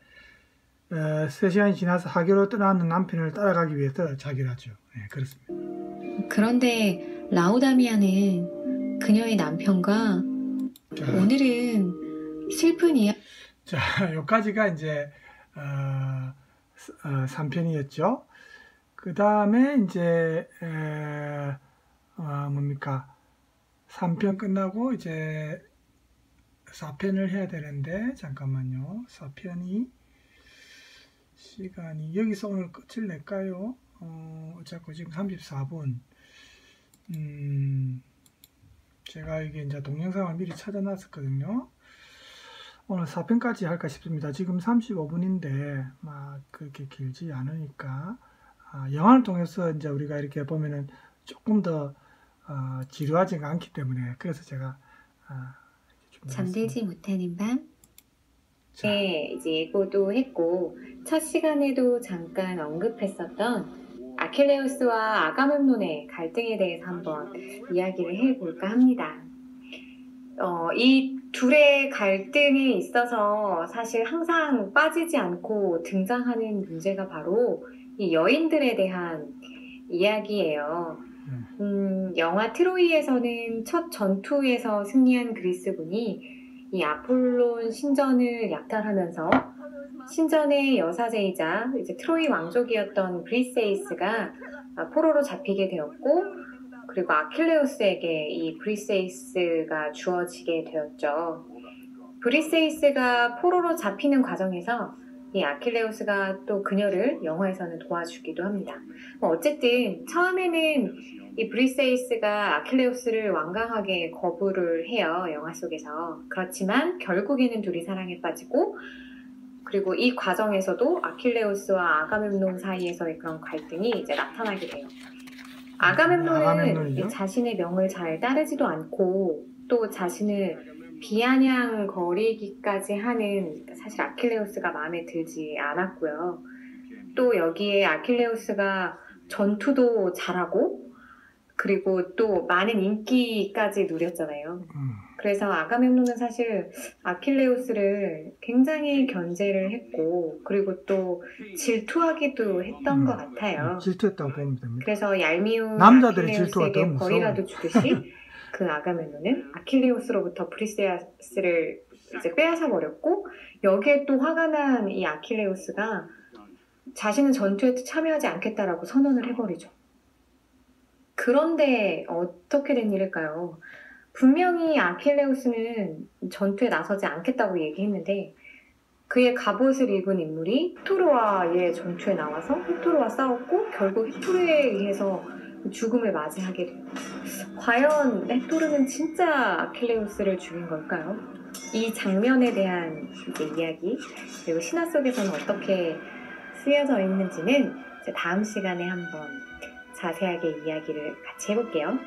3시간이 지나서 하교로 떠나는 남편을 따라가기 위해서 자기를 하죠. 그렇습니다. 그런데 라우다미아는 그녀의 남편과 오늘은 슬픈 이야기. 자, 여기까지가 이제 3편이었죠. 그 다음에 이제 뭡니까 3편 끝나고 이제 4편을 해야 되는데 잠깐만요. 4편이 시간이 여기서 오늘 끝을 낼까요? 자꾸 지금 34분. 제가 이게 이제 동영상을 미리 찾아놨었거든요. 오늘 4편까지 할까 싶습니다. 지금 35분인데 막 그렇게 길지 않으니까 영화를 통해서 이제 우리가 이렇게 보면은 조금 더 지루하지가 않기 때문에 그래서 제가 이렇게 잠들지 못하는 밤. 자, 네, 이제 예고도 했고 첫 시간에도 잠깐 언급했었던 아킬레우스와 아가멤논의 갈등에 대해서 한번 이야기를 해볼까 합니다. 이 둘의 갈등에 있어서 사실 항상 빠지지 않고 등장하는 문제가 바로 이 여인들에 대한 이야기예요. 영화 트로이에서는 첫 전투에서 승리한 그리스군이 이 아폴론 신전을 약탈하면서 신전의 여사제이자 이제 트로이 왕족이었던 브리세이스가 포로로 잡히게 되었고, 그리고 아킬레우스에게 이 브리세이스가 주어지게 되었죠. 브리세이스가 포로로 잡히는 과정에서 이 아킬레우스가 또 그녀를 영화에서는 도와주기도 합니다. 어쨌든 처음에는 이 브리세이스가 아킬레우스를 완강하게 거부를 해요, 영화 속에서. 그렇지만 결국에는 둘이 사랑에 빠지고, 그리고 이 과정에서도 아킬레우스와 아가멤논 사이에서의 그런 갈등이 이제 나타나게 돼요. 아가멤논은 자신의 명을 잘 따르지도 않고 또 자신을 비아냥거리기까지 하는, 사실 아킬레우스가 마음에 들지 않았고요. 또 여기에 아킬레우스가 전투도 잘하고 그리고 또 많은 인기까지 누렸잖아요. 그래서 아가멤논은 사실 아킬레우스를 굉장히 견제를 했고 그리고 또 질투하기도 했던 것 같아요. 질투했다고 보면 됩니다. 그래서 얄미운 남자들이 질투가 더 아킬레우스에게 무서워. 벌이라도 주듯이 그 아가멤논은 아킬레우스로부터 브리세이스를 이제 빼앗아 버렸고, 여기에 또 화가 난 이 아킬레우스가 자신은 전투에 참여하지 않겠다라고 선언을 해버리죠. 그런데 어떻게 된 일일까요? 분명히 아킬레우스는 전투에 나서지 않겠다고 얘기했는데 그의 갑옷을 입은 인물이 헥토르와의 전투에 나와서 헥토르와 싸웠고 결국 헥토르에 의해서 죽음을 맞이하게 돼요. 과연 헥토르는 진짜 아킬레우스를 죽인 걸까요? 이 장면에 대한 이제 이야기, 그리고 신화 속에서는 어떻게 쓰여져 있는지는 이제 다음 시간에 한번 자세하게 이야기를 같이 해볼게요.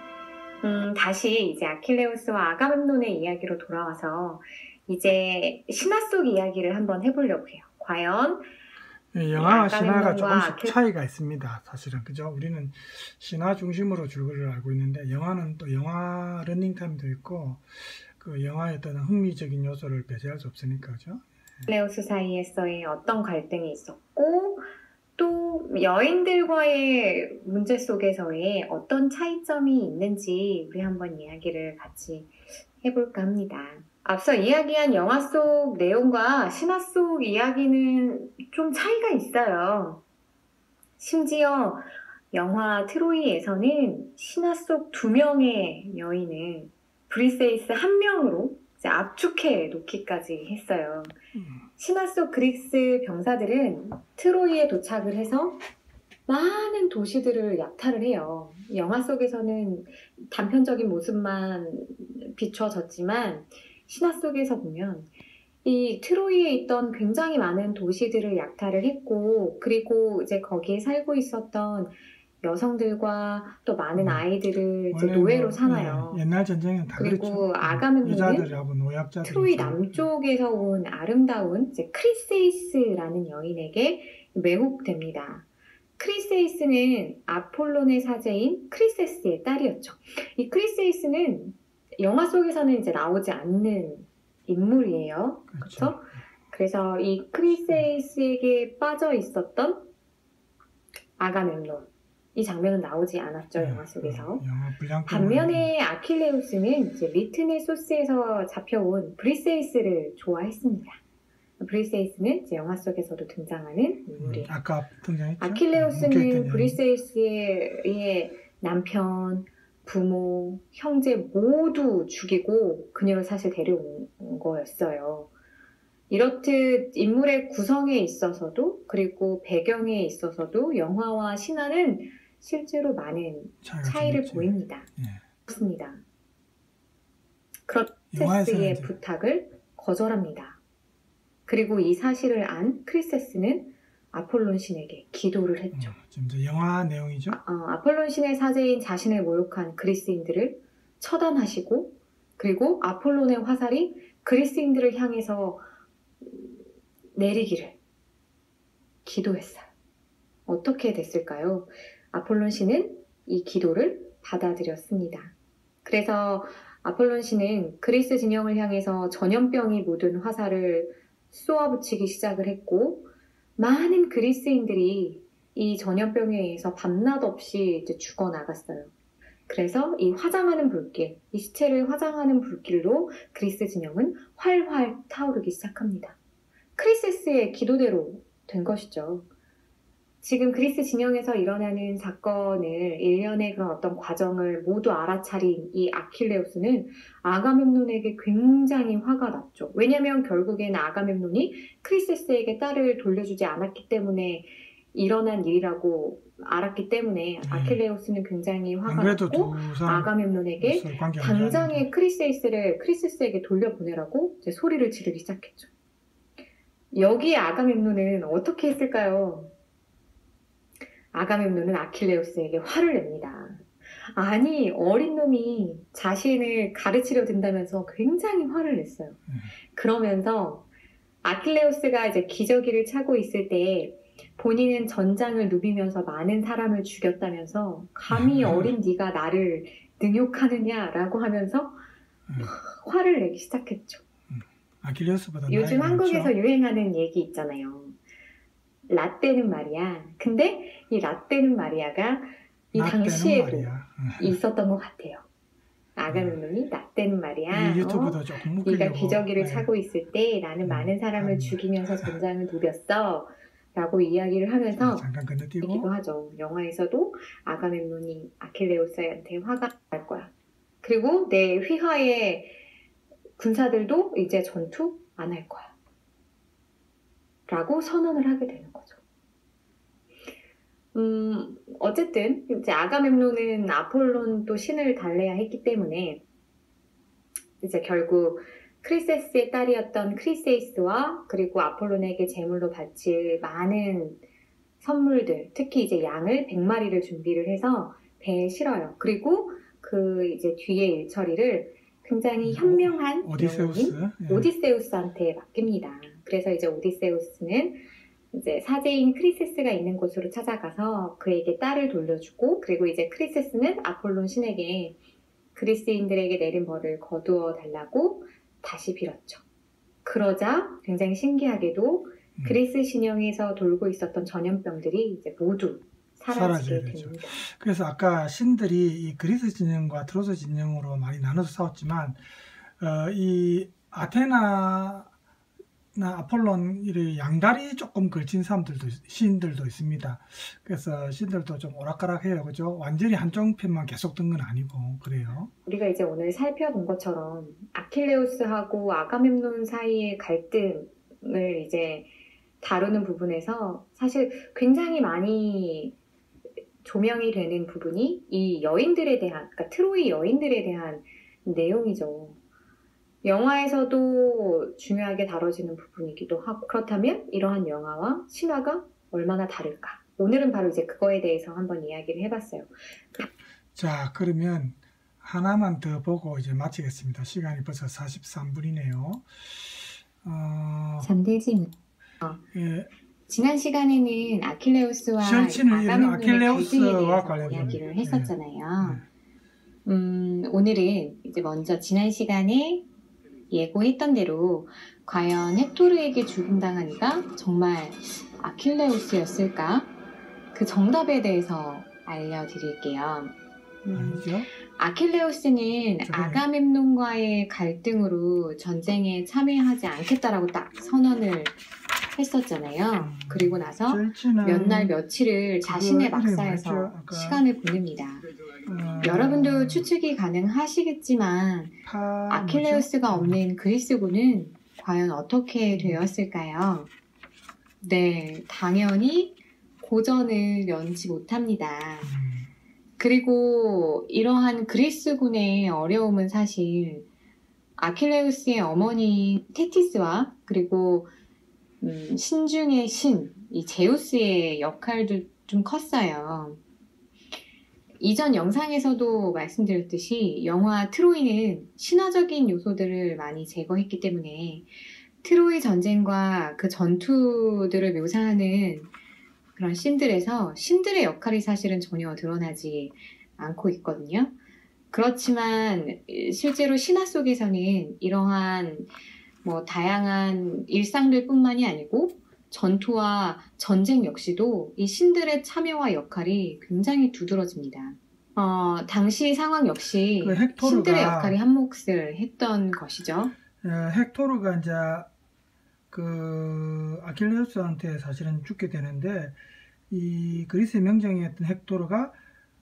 다시 이제 아킬레우스와 아가멤논의 이야기로 돌아와서 이제 신화 속 이야기를 한번 해보려고 해요. 과연 영화와 신화가 조금씩 차이가 있습니다. 사실은 그죠? 우리는 신화 중심으로 줄거리를 알고 있는데 영화는 또 영화 러닝타임도 있고 그 영화의 어떤 흥미적인 요소를 배제할 수 없으니까 그죠? 아킬레우스 사이에서의 어떤 갈등이 있었고 또 여인들과의 문제 속에서의 어떤 차이점이 있는지 우리 한번 이야기를 같이 해볼까 합니다. 앞서 이야기한 영화 속 내용과 신화 속 이야기는 좀 차이가 있어요. 심지어 영화 트로이에서는 신화 속 2명의 여인을 브리세이스 1명으로 압축해 놓기까지 했어요. 신화 속 그리스 병사들은 트로이에 도착을 해서 많은 도시들을 약탈을 해요. 영화 속에서는 단편적인 모습만 비춰졌지만 신화 속에서 보면 이 트로이에 있던 굉장히 많은 도시들을 약탈을 했고, 그리고 이제 거기에 살고 있었던 여성들과 또 많은 아이들을 이제 노예로 삼아요. 옛날 전쟁은 다 그리고 그렇죠. 아가멤논은 트로이 남쪽에서 온 아름다운 이제 크리세이스라는 여인에게 매혹됩니다. 크리세이스는 아폴론의 사제인 크리세스의 딸이었죠. 이 크리세이스는 영화 속에서는 이제 나오지 않는 인물이에요. 그렇죠? 그래서 이 크리세이스에게 빠져 있었던 아가멤논, 이 장면은 나오지 않았죠, 영화 속에서. 반면에 아킬레우스는 이제 리트네 소스에서 잡혀온 브리세이스를 좋아했습니다. 브리세이스는 이제 영화 속에서도 등장하는 인물이에요. 아까 등장했죠. 아킬레우스는 브리세이스의 남편, 부모, 형제 모두 죽이고 그녀를 사실 데려온 거였어요. 이렇듯 인물의 구성에 있어서도 그리고 배경에 있어서도 영화와 신화는 실제로 많은 차이가 차이를 좀 있지. 보입니다. 예. 그렇습니다. 그런 영화에서는 크리세스의 이제 부탁을 거절합니다. 그리고 이 사실을 안 크리세스는 아폴론 신에게 기도를 했죠. 지금 이제 영화 내용이죠. 아폴론 신의 사제인 자신을 모욕한 그리스인들을 처단하시고 그리고 아폴론의 화살이 그리스인들을 향해서 내리기를 기도했어요. 어떻게 됐을까요? 아폴론 신은 이 기도를 받아들였습니다. 그래서 아폴론 신은 그리스 진영을 향해서 전염병이 묻은 화살을 쏘아붙이기 시작을 했고 많은 그리스인들이 이 전염병에 의해서 밤낮 없이 이제 죽어나갔어요. 그래서 이 화장하는 불길, 이 시체를 화장하는 불길로 그리스 진영은 활활 타오르기 시작합니다. 크리세스의 기도대로 된 것이죠. 지금 그리스 진영에서 일어나는 사건을 일련의 그런 어떤 과정을 모두 알아차린 이 아킬레우스는 아가멤논에게 굉장히 화가 났죠. 왜냐하면 결국에는 아가멤논이 크리세스에게 딸을 돌려주지 않았기 때문에 일어난 일이라고 알았기 때문에 아킬레우스는 굉장히 화가 났고 아가멤논에게 당장에 크리세스에게 돌려보내라고 이제 소리를 지르기 시작했죠. 여기에 아가멤논은 어떻게 했을까요? 아가멤논은 아킬레우스에게 화를 냅니다. 아니, 어린 놈이 자신을 가르치려 든다면서 굉장히 화를 냈어요. 그러면서 아킬레우스가 이제 기저귀를 차고 있을 때 본인은 전장을 누비면서 많은 사람을 죽였다면서 감히 어린 네가 나를 능욕하느냐라고 하면서 화를 내기 시작했죠. 아킬레우스보다 요즘 한국에서 유행하는 얘기 있잖아요. 라떼는 말이야. 근데 이 라떼는 말이야가 이 당시에도 있었던 것 같아요. 아가멤논이 라떼는 말이야. 유튜브도 조금 네가 기저귀를 차고 있을 때 나는 많은 사람을 죽이면서 전장을 누볐어. 라고 이야기를 하면서 잠깐 건너뛰고 얘기도 하죠. 영화에서도 아가멤논이 아킬레우스한테 화가 날 거야. 그리고 내 휘하의 군사들도 이제 전투 안 할 거야. 라고 선언을 하게 되는 거죠. 어쨌든 이제 아가멤논은 아폴론 또 신을 달래야 했기 때문에 이제 결국 크리세스의 딸이었던 크리세이스와 그리고 아폴론에게 제물로 바칠 많은 선물들, 특히 이제 양을 100마리를 준비를 해서 배에 실어요. 그리고 그 이제 뒤에 일처리를 굉장히 현명한 오디세우스한테 맡깁니다. 그래서 이제 오디세우스는 이제 사제인 크리세스가 있는 곳으로 찾아가서 그에게 딸을 돌려주고 그리고 이제 크리세스는 아폴론 신에게 그리스인들에게 내린 벌을 거두어 달라고 다시 빌었죠. 그러자 굉장히 신기하게도 그리스 신영에서 돌고 있었던 전염병들이 이제 모두 사라지게 됩니다. 그래서 아까 신들이 이 그리스 진영과 트로스 진영으로 많이 나눠서 싸웠지만 이 아테나나 아폴론 이 양다리 조금 걸친 신들도 있습니다. 그래서 신들도 좀 오락가락해요, 그죠? 완전히 한쪽 편만 계속 든 건 아니고 그래요. 우리가 이제 오늘 살펴본 것처럼 아킬레우스하고 아가멤논 사이의 갈등을 이제 다루는 부분에서 사실 굉장히 많이 조명이 되는 부분이 이 여인들에 대한, 그러니까 트로이 여인들에 대한 내용이죠. 영화에서도 중요하게 다뤄지는 부분이기도 하고, 그렇다면 이러한 영화와 신화가 얼마나 다를까? 오늘은 바로 이제 그거에 대해서 한번 이야기를 해봤어요. 자, 그러면 하나만 더 보고 이제 마치겠습니다. 시간이 벌써 43분이네요. 잠들지 예. 지난 시간에는 아킬레우스와 아가멤논의 갈등에 대해서 이야기를 했었잖아요. 오늘은 이제 먼저 지난 시간에 예고했던 대로 과연 헥토르에게 죽임당한 이가 정말 아킬레우스였을까? 그 정답에 대해서 알려드릴게요. 아킬레우스는 아가멤논과의 갈등으로 전쟁에 참여하지 않겠다라고 딱 선언을 했었잖아요. 그리고 나서 몇 날 며칠을 자신의 막사에서 시간을 보냅니다. 여러분도 추측이 가능하시겠지만 아킬레우스가 없는 그리스군은 과연 어떻게 되었을까요? 네, 당연히 고전을 면치 못합니다. 그리고 이러한 그리스군의 어려움은 사실 아킬레우스의 어머니 테티스와 그리고 신중의 신, 이 제우스의 역할도 좀 컸어요. 이전 영상에서도 말씀드렸듯이 영화 트로이는 신화적인 요소들을 많이 제거했기 때문에 트로이 전쟁과 그 전투들을 묘사하는 그런 씬들에서 신들의 역할이 사실은 전혀 드러나지 않고 있거든요. 그렇지만 실제로 신화 속에서는 이러한 뭐 다양한 일상들 뿐만이 아니고 전투와 전쟁 역시도 이 신들의 참여와 역할이 굉장히 두드러집니다. 당시 상황 역시 그 헥토르가, 신들의 역할이 한 몫을 했던 것이죠. 헥토르가 이제 그 아킬레우스한테 사실은 죽게 되는데, 이 그리스의 명장이었던 헥토르가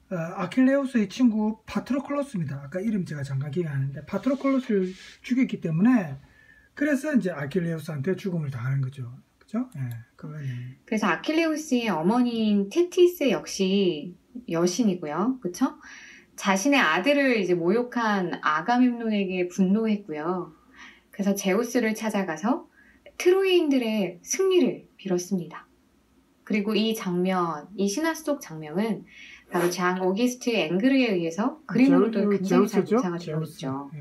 아킬레우스의 친구 파트로클로스입니다. 아까 이름 제가 잠깐 기억 안 하는데 파트로클로스를 죽였기 때문에, 그래서 이제 아킬레우스한테 죽음을 당하는 거죠. 그죠? 예, 그거네. 그래서 아킬레우스의 어머니인 테티스 역시 여신이고요. 그쵸? 자신의 아들을 이제 모욕한 아가멤논에게 분노했고요. 그래서 제우스를 찾아가서 트로이인들의 승리를 빌었습니다. 그리고 이 장면, 이 신화 속 장면은 바로 장 오기스트 앵그르에 의해서 그림으로도 굉장히 잘 묘사가 되어 있죠. 예.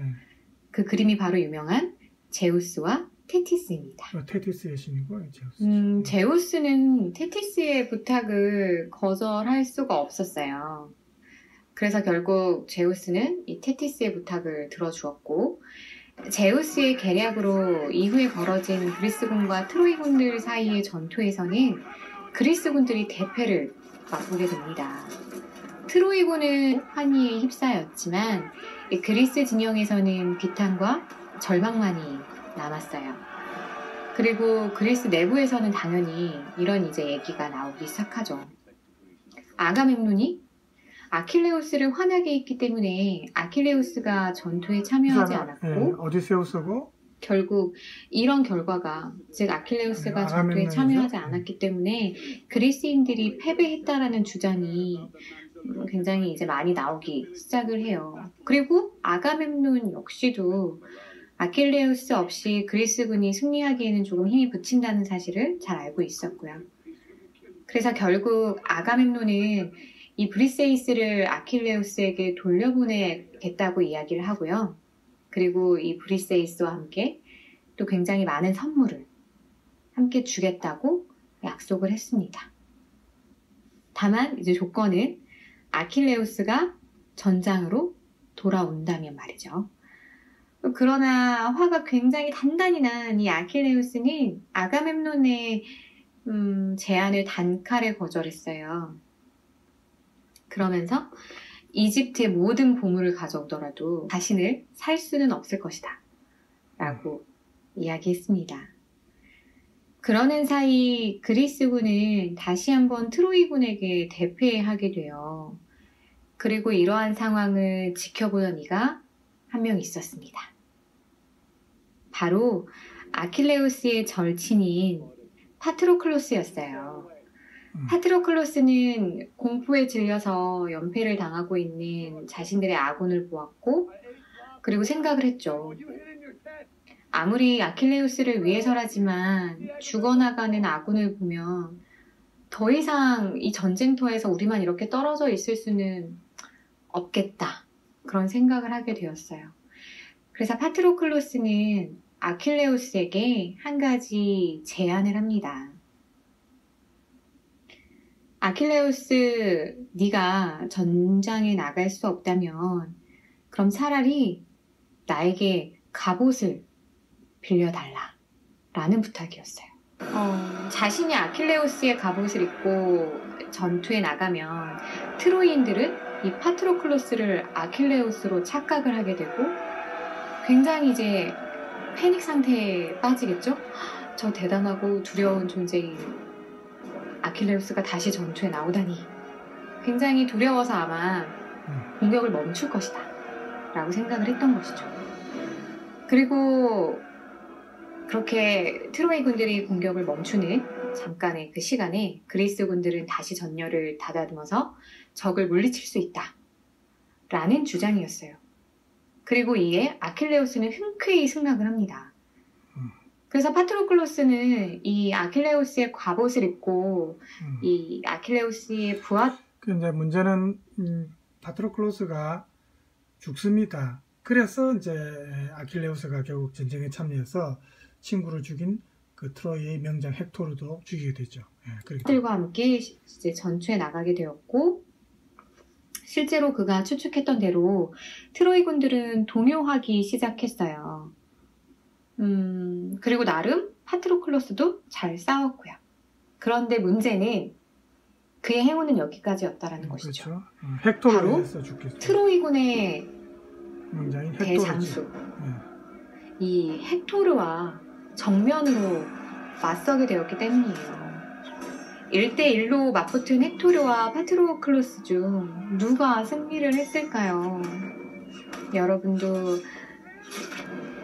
그 그림이 바로 유명한 제우스와 테티스입니다. 테티스의 신이고 제우스. 제우스는 테티스의 부탁을 거절할 수가 없었어요. 그래서 결국 제우스는 이 테티스의 부탁을 들어주었고, 제우스의 계략으로 이후에 벌어진 그리스군과 트로이군들 사이의 전투에서는 그리스군들이 대패를 맛보게 됩니다. 트로이군은 환희에 휩싸였지만 그리스 진영에서는 비탄과 절망만이 남았어요. 그리고 그리스 내부에서는 당연히 이런 이제 얘기가 나오기 시작하죠. 아가멤논이 아킬레우스를 화나게 했기 때문에 아킬레우스가 전투에 참여하지 않았고, 오디세우스고 결국 이런 결과가, 즉 아킬레우스가 전투에 참여하지 않았기 때문에 그리스인들이 패배했다라는 주장이 굉장히 이제 많이 나오기 시작을 해요. 그리고 아가멤논 역시도 아킬레우스 없이 그리스군이 승리하기에는 조금 힘이 붙인다는 사실을 잘 알고 있었고요. 그래서 결국 아가멤논은 이 브리세이스를 아킬레우스에게 돌려보내겠다고 이야기를 하고요. 그리고 이 브리세이스와 함께 또 굉장히 많은 선물을 함께 주겠다고 약속을 했습니다. 다만 이제 조건은 아킬레우스가 전장으로 돌아온다면 말이죠. 그러나 화가 굉장히 단단히 난 이 아킬레우스는 아가멤논의 제안을 단칼에 거절했어요. 그러면서 이집트의 모든 보물을 가져오더라도 자신을 살 수는 없을 것이다 라고 이야기했습니다. 그러는 사이 그리스군은 다시 한번 트로이군에게 대패하게 돼요. 그리고 이러한 상황을 지켜보던 이가 한 명 있었습니다. 바로 아킬레우스의 절친인 파트로클로스였어요. 파트로클로스는 공포에 질려서 연패를 당하고 있는 자신들의 아군을 보았고, 그리고 생각을 했죠. 아무리 아킬레우스를 위해서라지만 죽어나가는 아군을 보면 더 이상 이 전쟁터에서 우리만 이렇게 떨어져 있을 수는 없겠다. 그런 생각을 하게 되었어요. 그래서 파트로클로스는 아킬레우스에게 한 가지 제안을 합니다. 아킬레우스, 네가 전장에 나갈 수 없다면 그럼 차라리 나에게 갑옷을 빌려달라 라는 부탁이었어요. 자신이 아킬레우스의 갑옷을 입고 전투에 나가면 트로이인들은 이 파트로클로스를 아킬레우스로 착각을 하게 되고 굉장히 이제 패닉 상태에 빠지겠죠? 저 대단하고 두려운 존재인 아킬레우스가 다시 전투에 나오다니 굉장히 두려워서 아마 공격을 멈출 것이다 라고 생각을 했던 것이죠. 그리고 그렇게 트로이 군들이 공격을 멈추는 잠깐의 그 시간에 그리스 군들은 다시 전열을 다다듬어서 적을 물리칠 수 있다 라는 주장이었어요. 그리고 이에 아킬레우스는 흔쾌히 승낙을 합니다. 그래서 파트로클로스는 이 아킬레우스의 갑옷을 입고 이 아킬레우스의 부하. 근데 문제는 파트로클로스가 죽습니다. 그래서 이제 아킬레우스가 결국 전쟁에 참여해서 친구를 죽인 그 트로이의 명장 헥토르도 죽이게 되죠. 들과 함께 이제 전투에 나가게 되었고, 실제로 그가 추측했던 대로 트로이 군들은 동요하기 시작했어요. 그리고 나름 파트로클로스도 잘 싸웠고요. 그런데 문제는 그의 행운은 여기까지였다라는 것이죠. 그렇죠. 헥토르에서 죽겠죠. 트로이군의 명장인 대장수 이 헥토르와 정면으로 맞서게 되었기 때문이에요. 1대1로 맞붙은 헥토르와 파트로클로스 중 누가 승리를 했을까요? 여러분도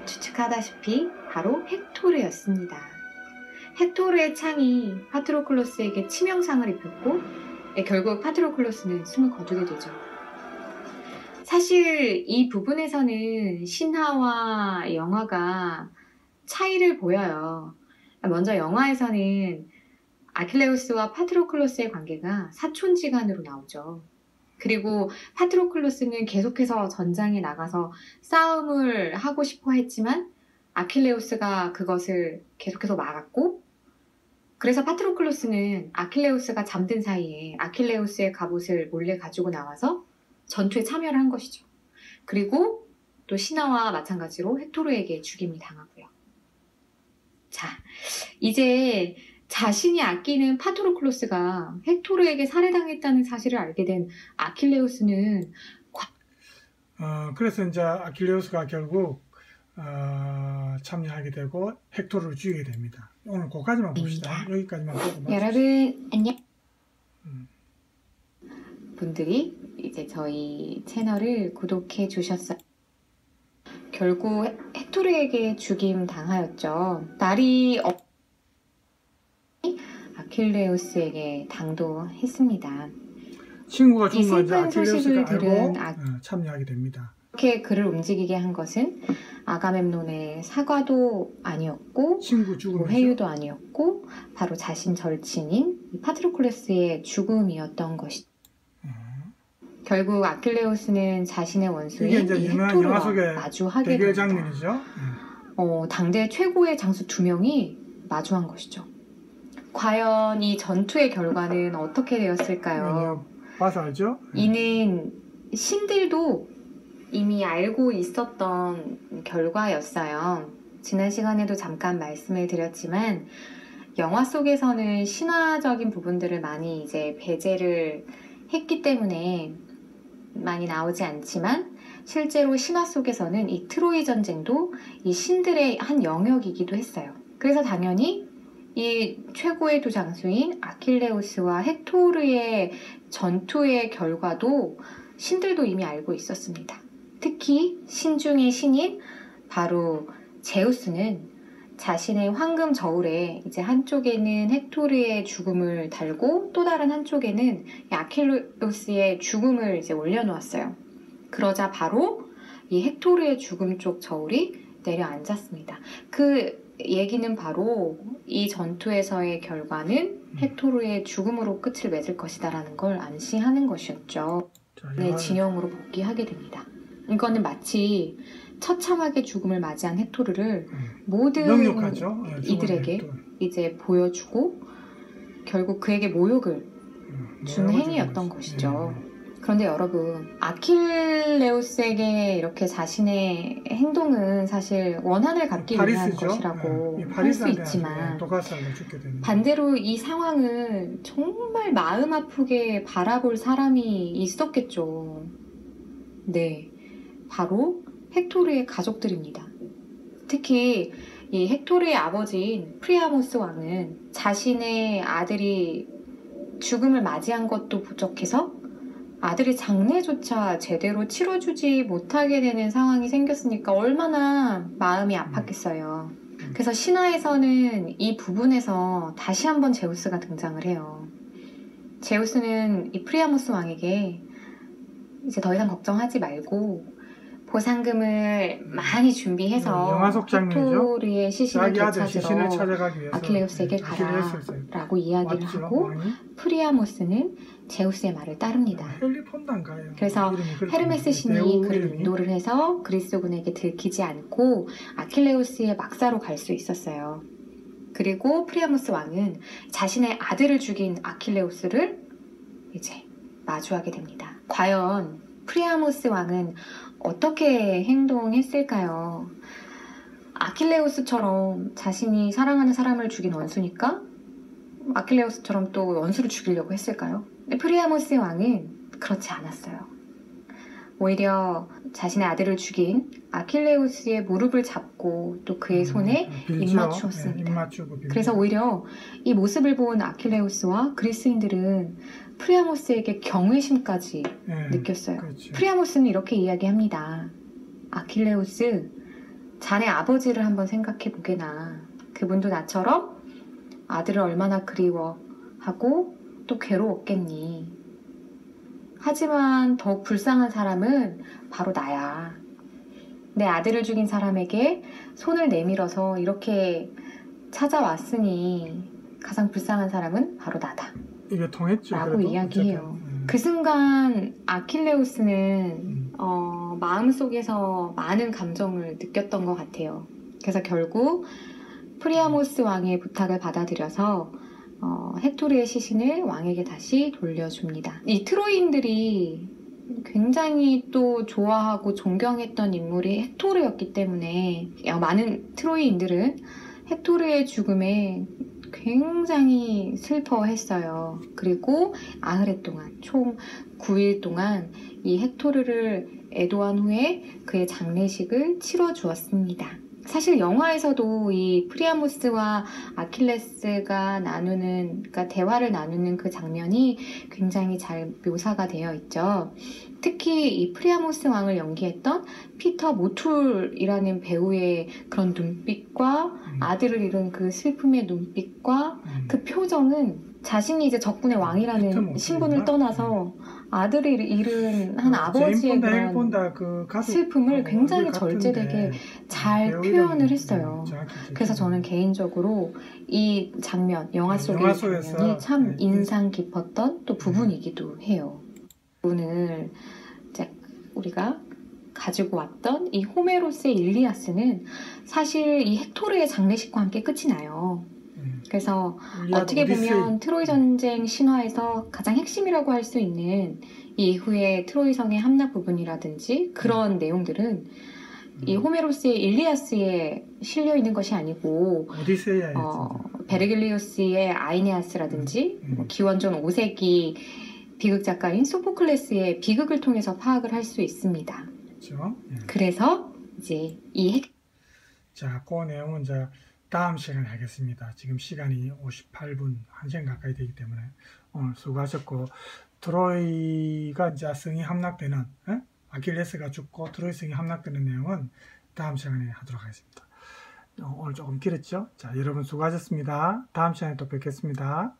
추측하다시피 바로 헥토르였습니다. 헥토르의 창이 파트로클로스에게 치명상을 입혔고 결국 파트로클로스는 숨을 거두게 되죠. 사실 이 부분에서는 신화와 영화가 차이를 보여요. 먼저 영화에서는 아킬레우스와 파트로클로스의 관계가 사촌지간으로 나오죠. 그리고 파트로클로스는 계속해서 전장에 나가서 싸움을 하고 싶어 했지만 아킬레우스가 그것을 계속해서 막았고, 그래서 파트로클로스는 아킬레우스가 잠든 사이에 아킬레우스의 갑옷을 몰래 가지고 나와서 전투에 참여를 한 것이죠. 그리고 또 신하와 마찬가지로 헥토르에게 죽임을 당하고요. 자, 이제 자신이 아끼는 파트로클로스가 헥토르에게 살해당했다는 사실을 알게 된 아킬레우스는 그래서 이제 아킬레우스가 결국 참여하게 되고 헥토르를 죽이게 됩니다. 오늘 거기까지만 봅시다. 여기까지만 보고 여러분 안녕. 분들이 이제 저희 채널을 구독해 주셨어요. 결국 헥토르에게 죽임 당하였죠. 날이 아킬레우스에게 당도했습니다. 친구가 죽은 건 이제 슬픈 소식을 아킬레우스가 들은 알고 참여하게 됩니다. 이렇게 그를 움직이게 한 것은 아가멤논의 사과도 아니었고 친구 죽음이죠. 회유도 아니었고 바로 자신 절친인 파트로클로스의 죽음이었던 것이죠. 결국 아킬레우스는 자신의 원수인 이 헥토르와 마주하게 대결 됩니다. 장면이죠. 당대 최고의 장수 2명이 마주한 것이죠. 과연 이 전투의 결과는 어떻게 되었을까요? 봐서 알죠? 이는 신들도 이미 알고 있었던 결과였어요. 지난 시간에도 잠깐 말씀을 드렸지만 영화 속에서는 신화적인 부분들을 많이 이제 배제를 했기 때문에 많이 나오지 않지만 실제로 신화 속에서는 이 트로이 전쟁도 이 신들의 한 영역이기도 했어요. 그래서 당연히 이 최고의 두 장수인 아킬레우스와 헥토르의 전투의 결과도 신들도 이미 알고 있었습니다. 특히 신 중의 신인 바로 제우스는 자신의 황금 저울에 이제 한쪽에는 헥토르의 죽음을 달고 또 다른 한쪽에는 아킬레우스의 죽음을 이제 올려놓았어요. 그러자 바로 이 헥토르의 죽음 쪽 저울이 내려앉았습니다. 그 얘기는 바로 이 전투에서의 결과는 헥토르의 죽음으로 끝을 맺을 것이다라는 걸 암시하는 것이었죠. 네, 진영으로 복귀하게 됩니다. 이거는 마치 처참하게 죽음을 맞이한 헥토르를 모든 명령하죠. 이들에게 이제 보여주고 결국 그에게 모욕을 준 행위였던 것이죠. 그런데 여러분, 아킬레우스에게 이렇게 자신의 행동은 사실 원한을 갚기 위한 것이라고 할 수 있지만 반대로 이 상황을 정말 마음 아프게 바라볼 사람이 있었겠죠. 네, 바로 헥토르의 가족들입니다. 특히 이 헥토르의 아버지인 프리아모스 왕은 자신의 아들이 죽음을 맞이한 것도 부족해서 아들의 장례조차 제대로 치러주지 못하게 되는 상황이 생겼으니까 얼마나 마음이 아팠겠어요. 그래서 신화에서는 이 부분에서 다시 한번 제우스가 등장을 해요. 제우스는 이 프리아모스 왕에게 이제 더 이상 걱정하지 말고 보상금을 많이 준비해서 영화 속 장면이죠. 헥토르의 시신을 자기 아들 시신을 되찾으러 찾아가기 위해서 아킬레우스에게 가라 라고 이야기를 맞죠, 하고 왕이? 프리아모스는 제우스의 말을 따릅니다. 헬리폰단가요. 그래서 헤르메스 신이 그를 인도를 해서 그리스군에게 들키지 않고 아킬레우스의 막사로 갈 수 있었어요. 그리고 프리아모스 왕은 자신의 아들을 죽인 아킬레우스를 이제 마주하게 됩니다. 과연 프리아모스 왕은 어떻게 행동했을까요? 아킬레우스처럼 자신이 사랑하는 사람을 죽인 원수니까 아킬레우스처럼 또 원수를 죽이려고 했을까요? 근데 프리아모스 왕은 그렇지 않았어요. 오히려 자신의 아들을 죽인 아킬레우스의 무릎을 잡고 또 그의 손에 입맞추었습니다. 그래서 오히려 이 모습을 본 아킬레우스와 그리스인들은 프리아모스에게 경외심까지 느꼈어요. 그렇죠. 프리아모스는 이렇게 이야기합니다. 아킬레우스, 자네 아버지를 한번 생각해 보게나. 그분도 나처럼 아들을 얼마나 그리워하고 또 괴로웠겠니. 하지만 더욱 불쌍한 사람은 바로 나야. 내 아들을 죽인 사람에게 손을 내밀어서 이렇게 찾아왔으니 가장 불쌍한 사람은 바로 나다. 이게 통했죠. 라고 이야기해요. 그 순간 아킬레우스는 마음속에서 많은 감정을 느꼈던 것 같아요. 그래서 결국 프리아모스 왕의 부탁을 받아들여서 헥토르의 시신을 왕에게 다시 돌려줍니다. 이 트로이인들이 굉장히 또 좋아하고 존경했던 인물이 헥토르였기 때문에 많은 트로이인들은 헥토르의 죽음에 굉장히 슬퍼했어요. 그리고 아흐레 동안 총 9일 동안 이 헥토르를 애도한 후에 그의 장례식을 치러 주었습니다. 사실 영화에서도 이 프리아모스와 아킬레스가 그러니까 대화를 나누는 그 장면이 굉장히 잘 묘사가 되어 있죠. 특히 이 프리아모스 왕을 연기했던 피터 모툴이라는 배우의 그런 눈빛과 아들을 잃은 그 슬픔의 눈빛과 그 표정은 자신이 이제 적군의 왕이라는 신분을 떠나서 아들을 잃은 한 아버지의 그런 슬픔을 굉장히 절제되게 잘 표현을 했어요. 그래서 저는 개인적으로 이 장면, 영화 속의 장면이 참 인상 깊었던 또 부분이기도 해요. 오늘 이제 우리가 가지고 왔던 이 호메로스의 일리아스는 사실 이 헥토르의 장례식과 함께 끝이 나요. 그래서 어떻게 보면 트로이 전쟁 신화에서 가장 핵심이라고 할 수 있는 이 이후의 트로이 성의 함락 부분이라든지 그런 내용들은 이 호메로스의 일리아스에 실려 있는 것이 아니고 베르길리우스의 아이네아스라든지 기원전 5세기 비극 작가인 소포클레스의 비극을 통해서 파악을 할 수 있습니다. 그렇죠? 그래서 이제 자, 그 내용은 이제 다음 시간에 하겠습니다. 지금 시간이 58분, 1시간 가까이 되기 때문에 오늘 수고하셨고, 트로이가 이제 성이 함락되는, 아킬레스가 죽고 트로이 성이 함락되는 내용은 다음 시간에 하도록 하겠습니다. 오늘 조금 길었죠? 자, 여러분 수고하셨습니다. 다음 시간에 또 뵙겠습니다.